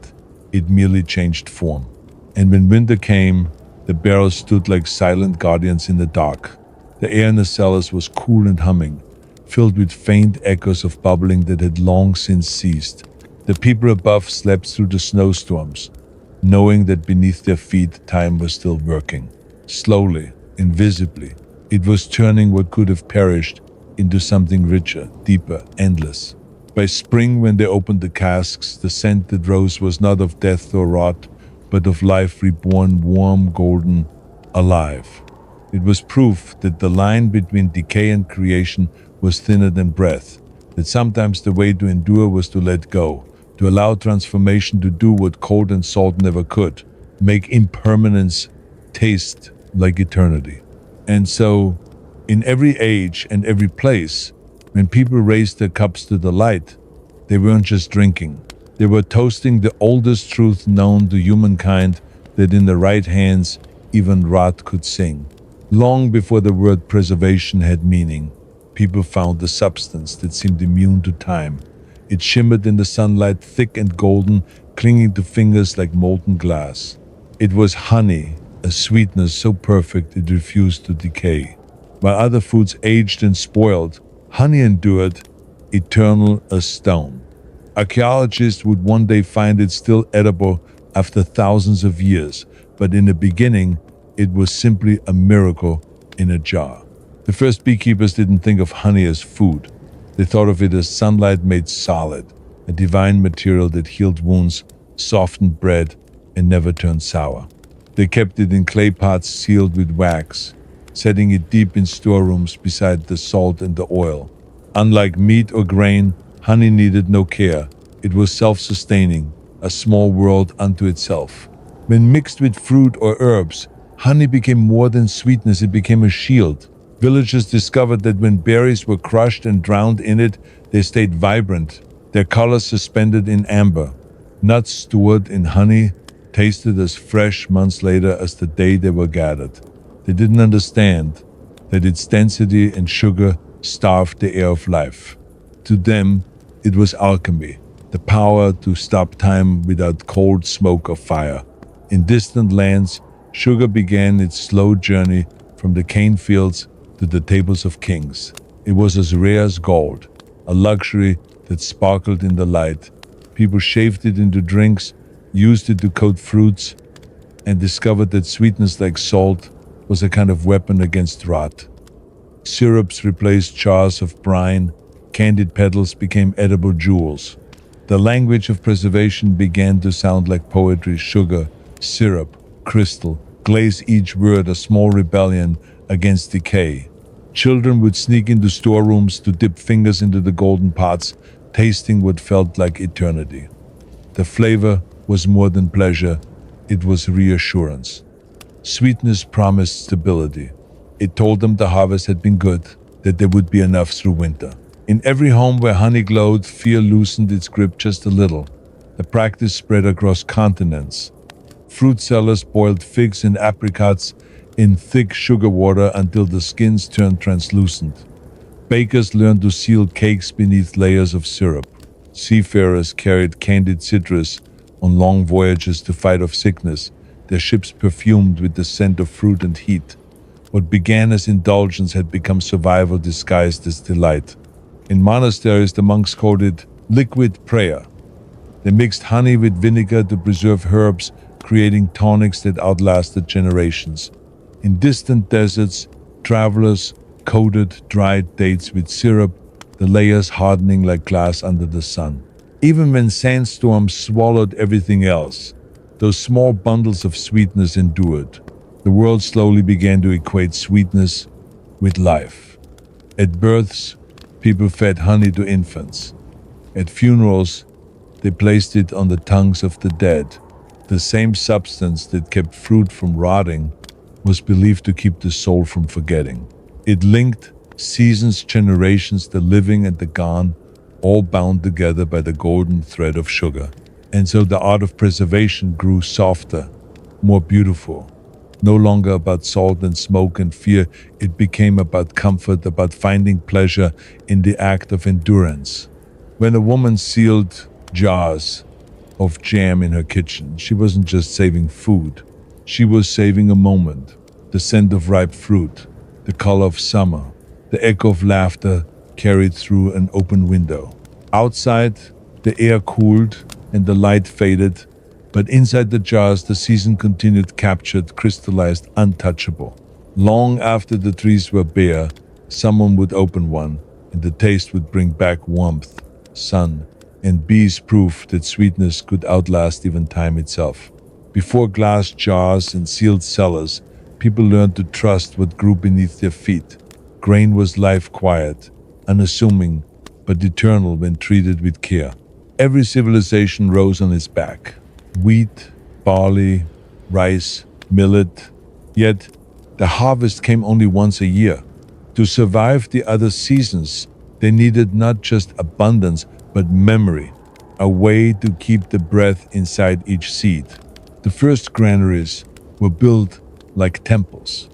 it merely changed form. And when winter came, the barrels stood like silent guardians in the dark. The air in the cellars was cool and humming, filled with faint echoes of bubbling that had long since ceased. The people above slept through the snowstorms, knowing that beneath their feet time was still working. Slowly, invisibly, it was turning what could have perished into something richer, deeper, endless. By spring, when they opened the casks, the scent that rose was not of death or rot, but of life reborn, warm, golden, alive. It was proof that the line between decay and creation was thinner than breath, that sometimes the way to endure was to let go, to allow transformation to do what cold and salt never could, make impermanence taste like eternity. And so, in every age and every place, when people raised their cups to the light, they weren't just drinking. They were toasting the oldest truth known to humankind, that in the right hands, even rot could sing. Long before the word preservation had meaning, people found the substance that seemed immune to time. It shimmered in the sunlight, thick and golden, clinging to fingers like molten glass. It was honey, a sweetness so perfect it refused to decay. While other foods aged and spoiled, honey endured, eternal as stone. Archaeologists would one day find it still edible after thousands of years, but in the beginning, it was simply a miracle in a jar. The first beekeepers didn't think of honey as food. They thought of it as sunlight made solid, a divine material that healed wounds, softened bread, and never turned sour. They kept it in clay pots sealed with wax, setting it deep in storerooms beside the salt and the oil. Unlike meat or grain, honey needed no care. It was self-sustaining, a small world unto itself. When mixed with fruit or herbs, honey became more than sweetness, it became a shield. Villagers discovered that when berries were crushed and drowned in it, they stayed vibrant, their colors suspended in amber. Nuts stored in honey tasted as fresh months later as the day they were gathered. They didn't understand that its density and sugar starved the air of life. To them, it was alchemy, the power to stop time without cold smoke of fire. In distant lands, sugar began its slow journey from the cane fields to the tables of kings. It was as rare as gold, a luxury that sparkled in the light. People shaved it into drinks, used it to coat fruits, and discovered that sweetness like salt was a kind of weapon against rot. Syrups replaced jars of brine, candied petals became edible jewels. The language of preservation began to sound like poetry: sugar, syrup, crystal, glaze, each word a small rebellion against decay. Children would sneak into storerooms to dip fingers into the golden pots, tasting what felt like eternity. The flavor was more than pleasure, it was reassurance. Sweetness promised stability. It told them the harvest had been good, that there would be enough through winter. In every home where honey glowed, fear loosened its grip just a little. The practice spread across continents. Fruit sellers boiled figs and apricots in thick sugar water until the skins turned translucent. Bakers learned to seal cakes beneath layers of syrup. Seafarers carried candied citrus on long voyages to fight off sickness, their ships perfumed with the scent of fruit and heat. What began as indulgence had become survival disguised as delight. In monasteries, the monks called it liquid prayer. They mixed honey with vinegar to preserve herbs, creating tonics that outlasted generations. In distant deserts, travelers coated dried dates with syrup, the layers hardening like glass under the sun. Even when sandstorms swallowed everything else, those small bundles of sweetness endured. The world slowly began to equate sweetness with life. At births, people fed honey to infants. At funerals, they placed it on the tongues of the dead. The same substance that kept fruit from rotting was believed to keep the soul from forgetting. It linked seasons, generations, the living and the gone, all bound together by the golden thread of sugar. And so the art of preservation grew softer, more beautiful. No longer about salt and smoke and fear, it became about comfort, about finding pleasure in the act of endurance. When a woman sealed jars of jam in her kitchen, she wasn't just saving food, she was saving a moment, the scent of ripe fruit, the color of summer, the echo of laughter carried through an open window. Outside, the air cooled and the light faded, but inside the jars the season continued, captured, crystallized, untouchable. Long after the trees were bare, someone would open one, and the taste would bring back warmth, sun, and bees, proof that sweetness could outlast even time itself. Before glass jars and sealed cellars, people learned to trust what grew beneath their feet. Grain was life, quiet, unassuming, but eternal when treated with care. Every civilization rose on its back. Wheat, barley, rice, millet. Yet, the harvest came only once a year. To survive the other seasons, they needed not just abundance, but memory, a way to keep the breath inside each seed. The first granaries were built like temples.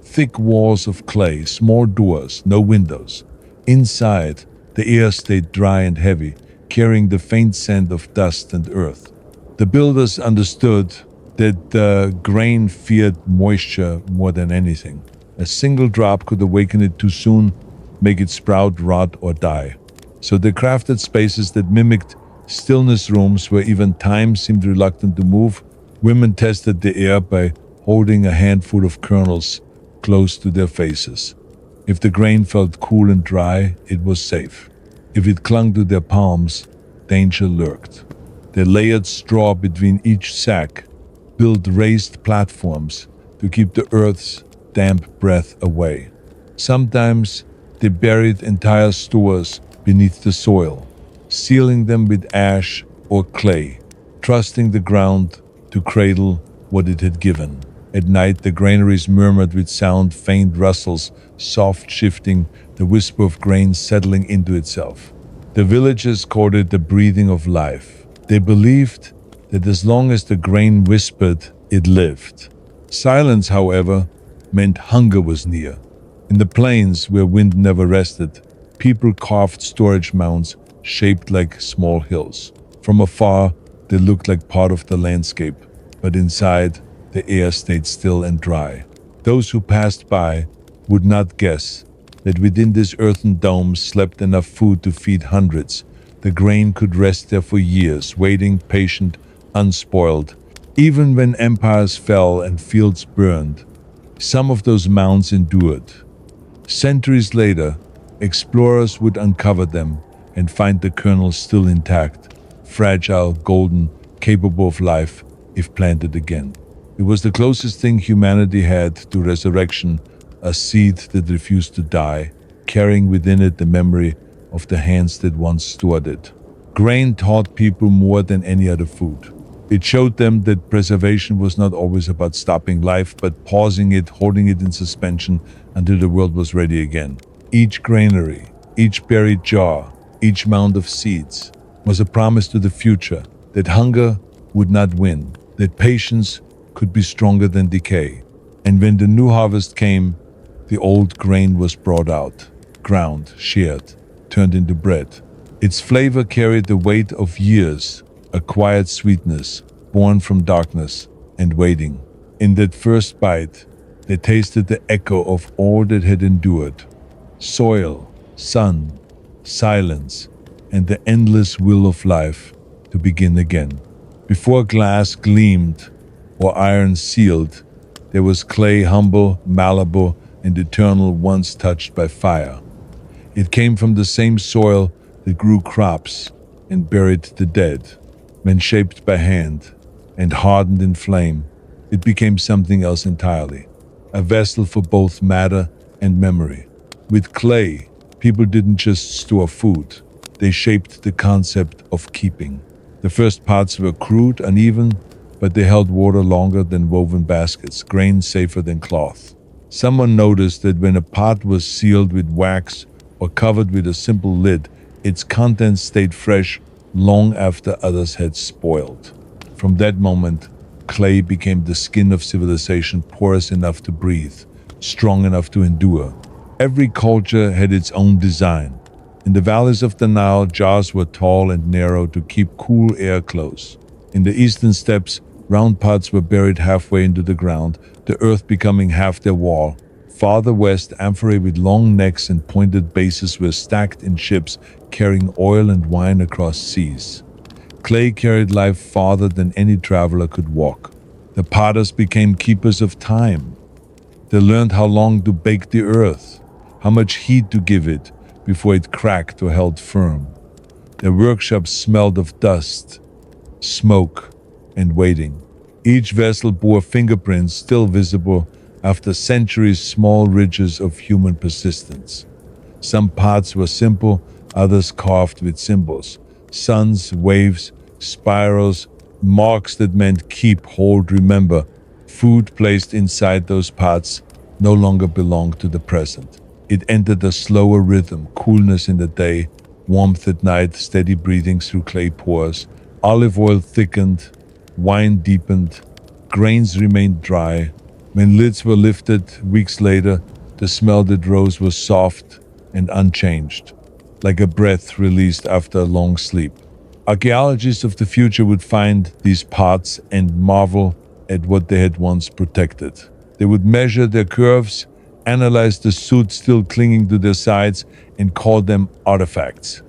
Thick walls of clay, small doors, no windows. Inside, the air stayed dry and heavy, carrying the faint scent of dust and earth. The builders understood that the grain feared moisture more than anything. A single drop could awaken it too soon, make it sprout, rot, or die. So they crafted spaces that mimicked stillness rooms where even time seemed reluctant to move. Women tested the air by holding a handful of kernels close to their faces. If the grain felt cool and dry, it was safe. If it clung to their palms, danger lurked. They layered straw between each sack, built raised platforms to keep the earth's damp breath away. Sometimes they buried entire stores beneath the soil, sealing them with ash or clay, trusting the ground to cradle what it had given. At night, the granaries murmured with sound, faint rustles, soft shifting, the whisper of grain settling into itself. The villagers called it the breathing of life. They believed that as long as the grain whispered, it lived. Silence, however, meant hunger was near. In the plains, where wind never rested, people carved storage mounds shaped like small hills. From afar, they looked like part of the landscape, but inside, the air stayed still and dry. Those who passed by would not guess that within this earthen dome slept enough food to feed hundreds. The grain could rest there for years, waiting, patient, unspoiled. Even when empires fell and fields burned, some of those mounds endured. Centuries later, explorers would uncover them and find the kernels still intact, fragile, golden, capable of life if planted again. It was the closest thing humanity had to resurrection, a seed that refused to die, carrying within it the memory of the hands that once stored it. Grain taught people more than any other food. It showed them that preservation was not always about stopping life, but pausing it, holding it in suspension until the world was ready again. Each granary, each buried jar, each mound of seeds was a promise to the future that hunger would not win, that patience could be stronger than decay. And when the new harvest came, the old grain was brought out, ground, shared, turned into bread. Its flavor carried the weight of years, a quiet sweetness born from darkness and waiting. In that first bite, they tasted the echo of all that had endured: soil, sun, silence, and the endless will of life to begin again. Before glass gleamed or iron sealed, there was clay, humble, malleable, and eternal, once touched by fire. It came from the same soil that grew crops and buried the dead. When shaped by hand and hardened in flame, it became something else entirely, a vessel for both matter and memory. With clay, people didn't just store food, they shaped the concept of keeping. The first parts were crude, uneven, but they held water longer than woven baskets, grain safer than cloth. Someone noticed that when a pot was sealed with wax or covered with a simple lid, its contents stayed fresh long after others had spoiled. From that moment, clay became the skin of civilization, porous enough to breathe, strong enough to endure. Every culture had its own design. In the valleys of the Nile, jars were tall and narrow to keep cool air close. In the eastern steppes, round pots were buried halfway into the ground, the earth becoming half their wall. Farther west, amphorae with long necks and pointed bases were stacked in ships carrying oil and wine across seas. Clay carried life farther than any traveler could walk. The potters became keepers of time. They learned how long to bake the earth, how much heat to give it before it cracked or held firm. Their workshops smelled of dust, smoke, and waiting. Each vessel bore fingerprints still visible after centuries, small ridges of human persistence. Some pots were simple, others carved with symbols: suns, waves, spirals, marks that meant keep, hold, remember. Food placed inside those pots no longer belonged to the present. It entered a slower rhythm: coolness in the day, warmth at night, steady breathing through clay pores. Olive oil thickened, wine deepened, grains remained dry. When lids were lifted weeks later, the smell that rose was soft and unchanged, like a breath released after a long sleep. Archaeologists of the future would find these pots and marvel at what they had once protected. They would measure their curves, analyze the soot still clinging to their sides, and call them artifacts.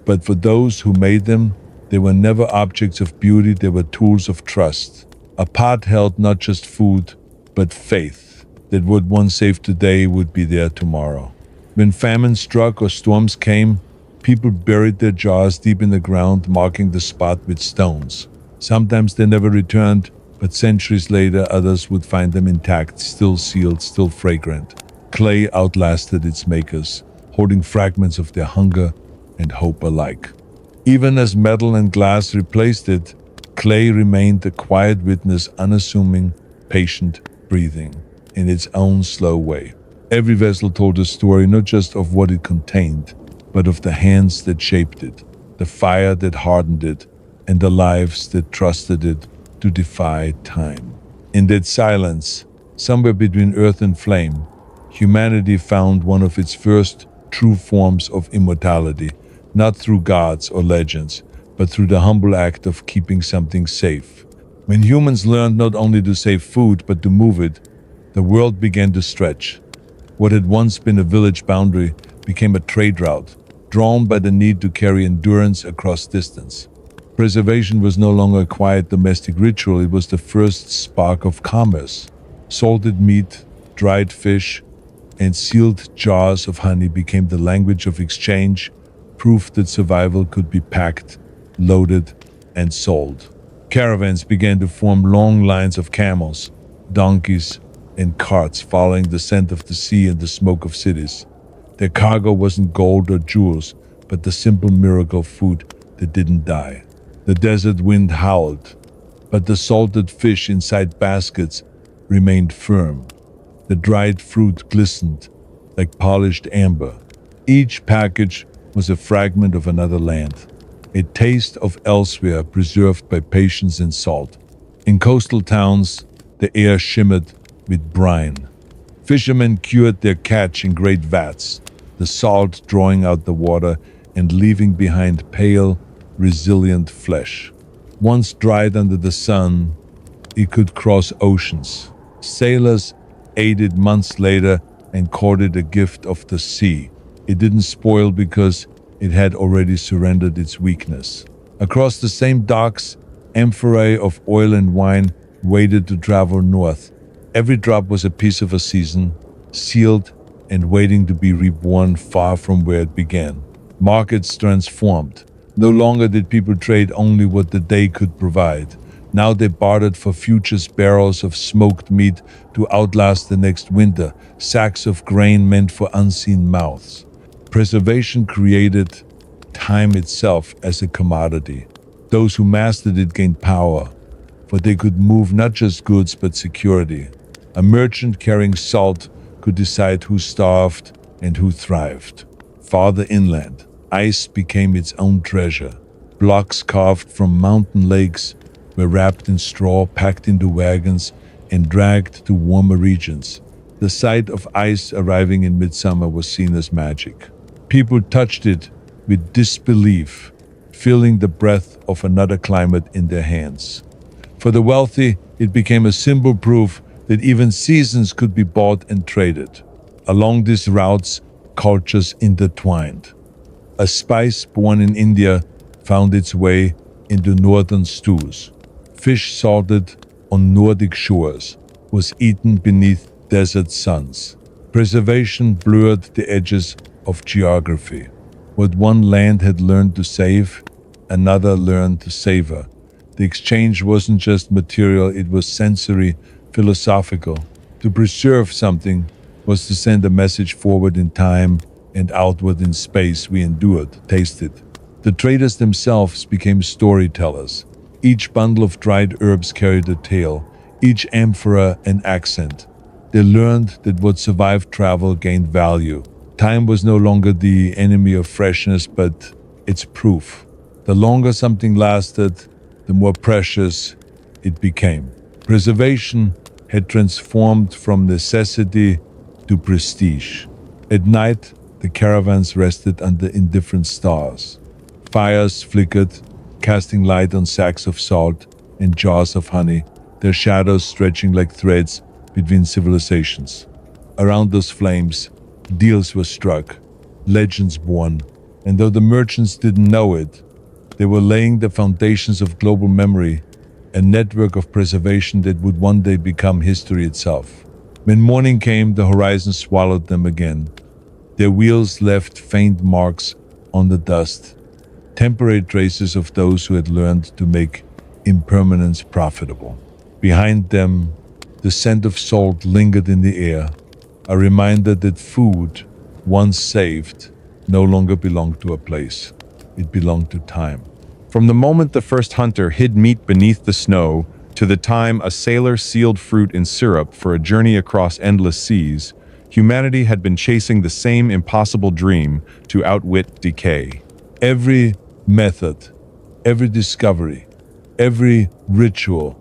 But for those who made them, they were never objects of beauty, they were tools of trust. A pot held not just food, but faith that what one saved today would be there tomorrow. When famine struck or storms came, people buried their jars deep in the ground, marking the spot with stones. Sometimes they never returned, but centuries later others would find them intact, still sealed, still fragrant. Clay outlasted its makers, holding fragments of their hunger and hope alike. Even as metal and glass replaced it, clay remained a quiet witness, unassuming, patient, breathing in its own slow way. Every vessel told a story not just of what it contained, but of the hands that shaped it, the fire that hardened it, and the lives that trusted it to defy time. In that silence, somewhere between earth and flame, humanity found one of its first true forms of immortality, not through gods or legends, but through the humble act of keeping something safe. When humans learned not only to save food, but to move it, the world began to stretch. What had once been a village boundary became a trade route, drawn by the need to carry endurance across distance. Preservation was no longer a quiet domestic ritual, it was the first spark of commerce. Salted meat, dried fish, and sealed jars of honey became the language of exchange, proof that survival could be packed, loaded, and sold. Caravans began to form long lines of camels, donkeys, and carts following the scent of the sea and the smoke of cities. Their cargo wasn't gold or jewels, but the simple miracle of food that didn't die. The desert wind howled, but the salted fish inside baskets remained firm. The dried fruit glistened like polished amber. Each package was a fragment of another land, a taste of elsewhere preserved by patience and salt. In coastal towns, the air shimmered with brine. Fishermen cured their catch in great vats, the salt drawing out the water and leaving behind pale, resilient flesh. Once dried under the sun, it could cross oceans. Sailors ate it months later and called it a gift of the sea. It didn't spoil because it had already surrendered its weakness. Across the same docks, amphorae of oil and wine waited to travel north. Every drop was a piece of a season, sealed and waiting to be reborn far from where it began. Markets transformed. No longer did people trade only what the day could provide. Now they bartered for futures, barrels of smoked meat to outlast the next winter, sacks of grain meant for unseen mouths. Preservation created time itself as a commodity. Those who mastered it gained power, for they could move not just goods but security. A merchant carrying salt could decide who starved and who thrived. Farther inland, ice became its own treasure. Blocks carved from mountain lakes were wrapped in straw, packed into wagons, and dragged to warmer regions. The sight of ice arriving in midsummer was seen as magic. People touched it with disbelief, feeling the breath of another climate in their hands. For the wealthy, it became a symbol proof that even seasons could be bought and traded. Along these routes, cultures intertwined. A spice born in India found its way into northern stews. Fish salted on Nordic shores was eaten beneath desert suns. Preservation blurred the edges of geography. What one land had learned to save, another learned to savor. The exchange wasn't just material, it was sensory, philosophical. To preserve something was to send a message forward in time and outward in space. We endured, tasted. The traders themselves became storytellers. Each bundle of dried herbs carried a tale, each amphora an accent. They learned that what survived travel gained value. Time was no longer the enemy of freshness, but its proof. The longer something lasted, the more precious it became. Preservation had transformed from necessity to prestige. At night, the caravans rested under indifferent stars. Fires flickered, casting light on sacks of salt and jars of honey, their shadows stretching like threads between civilizations. Around those flames, deals were struck, legends born, and though the merchants didn't know it, they were laying the foundations of global memory, a network of preservation that would one day become history itself. When morning came, the horizon swallowed them again. Their wheels left faint marks on the dust, temporary traces of those who had learned to make impermanence profitable. Behind them, the scent of salt lingered in the air, a reminder that food, once saved, no longer belonged to a place. It belonged to time. From the moment the first hunter hid meat beneath the snow to the time a sailor sealed fruit in syrup for a journey across endless seas, humanity had been chasing the same impossible dream to outwit decay. Every method, every discovery, every ritual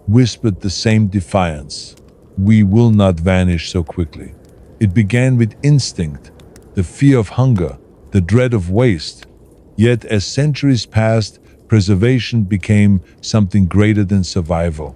whispered the same defiance. We will not vanish so quickly. It began with instinct, the fear of hunger, the dread of waste. Yet as centuries passed, preservation became something greater than survival.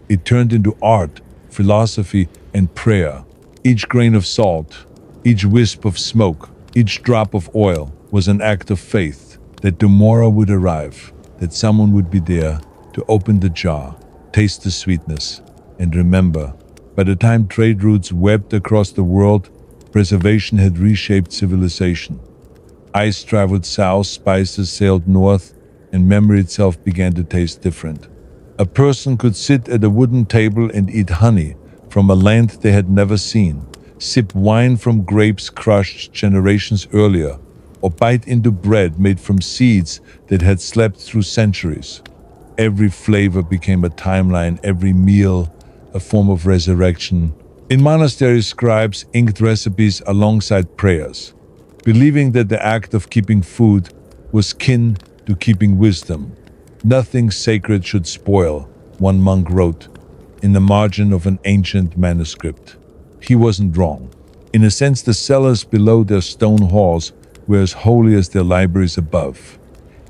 It turned into art, philosophy, and prayer. Each grain of salt, each wisp of smoke, each drop of oil was an act of faith that tomorrow would arrive, that someone would be there to open the jar, taste the sweetness, and remember. By the time trade routes webbed across the world, preservation had reshaped civilization. Ice traveled south, spices sailed north, and memory itself began to taste different. A person could sit at a wooden table and eat honey from a land they had never seen, sip wine from grapes crushed generations earlier, or bite into bread made from seeds that had slept through centuries. Every flavor became a timeline, every meal a form of resurrection. In monasteries, scribes inked recipes alongside prayers, believing that the act of keeping food was kin to keeping wisdom. Nothing sacred should spoil, one monk wrote in the margin of an ancient manuscript. He wasn't wrong. In a sense, the cellars below their stone halls were as holy as their libraries above.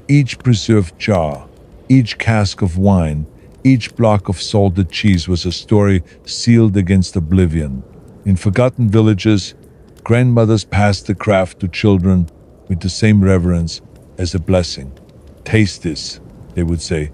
Each preserved jar, each cask of wine, each block of salted cheese was a story sealed against oblivion. In forgotten villages, grandmothers passed the craft to children with the same reverence as a blessing. "Taste this," they would say,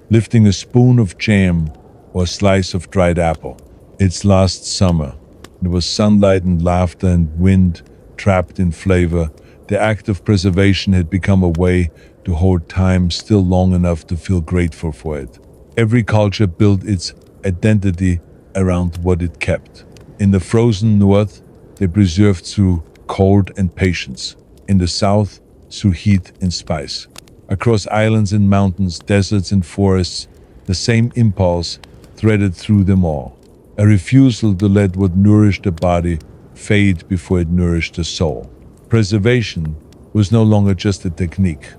lifting a spoon of jam or a slice of dried apple. It's last summer. There was sunlight and laughter and wind trapped in flavor. The act of preservation had become a way to hold time still long enough to feel grateful for it. Every culture built its identity around what it kept. In the frozen north, they preserved through cold and patience. In the south, through heat and spice. Across islands and mountains, deserts and forests, the same impulse threaded through them all. A refusal to let what nourished the body fade before it nourished the soul. Preservation was no longer just a technique.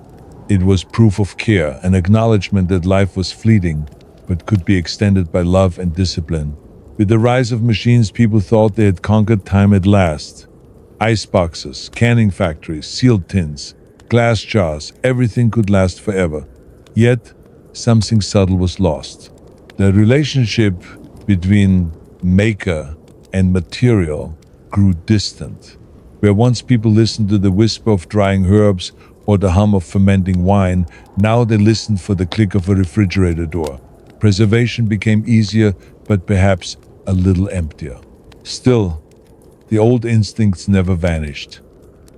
It was proof of care, an acknowledgement that life was fleeting, but could be extended by love and discipline. With the rise of machines, people thought they had conquered time at last. Ice boxes, canning factories, sealed tins, glass jars, everything could last forever. Yet, something subtle was lost. The relationship between maker and material grew distant. Where once people listened to the whisper of drying herbs or the hum of fermenting wine, now they listened for the click of a refrigerator door. Preservation became easier, but perhaps a little emptier. Still, the old instincts never vanished.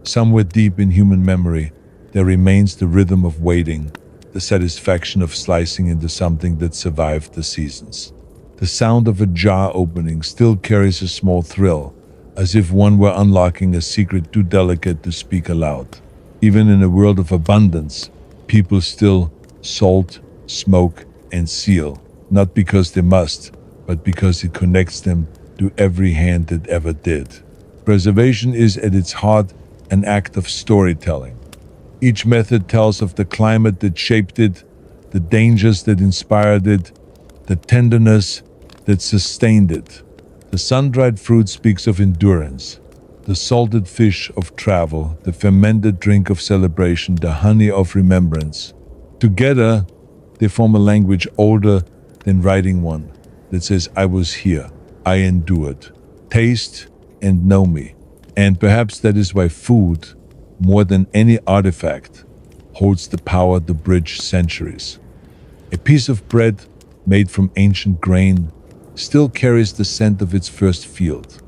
Somewhere deep in human memory, there remains the rhythm of waiting, the satisfaction of slicing into something that survived the seasons. The sound of a jar opening still carries a small thrill, as if one were unlocking a secret too delicate to speak aloud. Even in a world of abundance, people still salt, smoke, and seal, not because they must, but because it connects them to every hand that ever did. Preservation is at its heart an act of storytelling. Each method tells of the climate that shaped it, the dangers that inspired it, the tenderness that sustained it. The sun-dried fruit speaks of endurance, the salted fish of travel, the fermented drink of celebration, the honey of remembrance. Together, they form a language older than writing one that says, "I was here, I endured. Taste and know me." And perhaps that is why food, more than any artifact, holds the power to bridge centuries. A piece of bread made from ancient grain still carries the scent of its first field.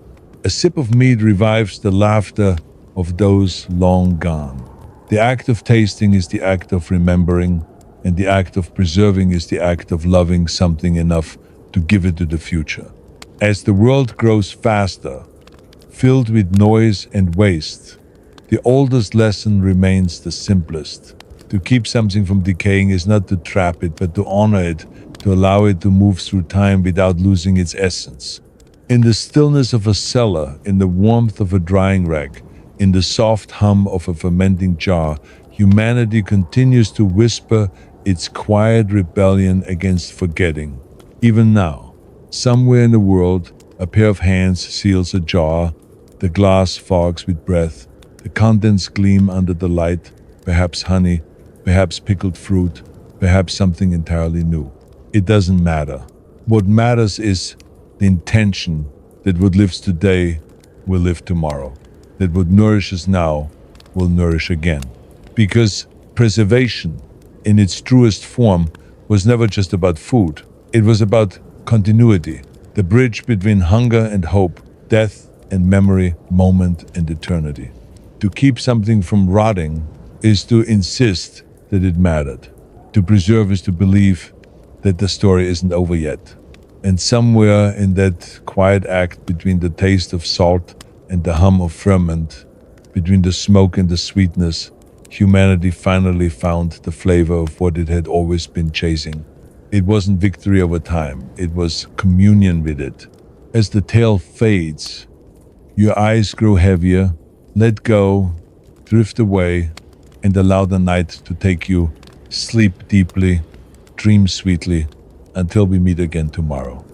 A sip of mead revives the laughter of those long gone. The act of tasting is the act of remembering, and the act of preserving is the act of loving something enough to give it to the future. As the world grows faster, filled with noise and waste, the oldest lesson remains the simplest. To keep something from decaying is not to trap it, but to honor it, to allow it to move through time without losing its essence. In the stillness of a cellar, in the warmth of a drying rack, in the soft hum of a fermenting jar, humanity continues to whisper its quiet rebellion against forgetting. Even now, somewhere in the world, a pair of hands seals a jar, the glass fogs with breath, the contents gleam under the light, perhaps honey, perhaps pickled fruit, perhaps something entirely new. It doesn't matter. What matters is the intention that what lives today will live tomorrow, that what nourishes now will nourish again. Because preservation, in its truest form, was never just about food. It was about continuity, the bridge between hunger and hope, death and memory, moment and eternity. To keep something from rotting is to insist that it mattered. To preserve is to believe that the story isn't over yet. And somewhere in that quiet act between the taste of salt and the hum of ferment, between the smoke and the sweetness, humanity finally found the flavor of what it had always been chasing. It wasn't victory over time, it was communion with it. As the tale fades, your eyes grow heavier, let go, drift away, and allow the night to take you. Sleep deeply, dream sweetly, until we meet again tomorrow.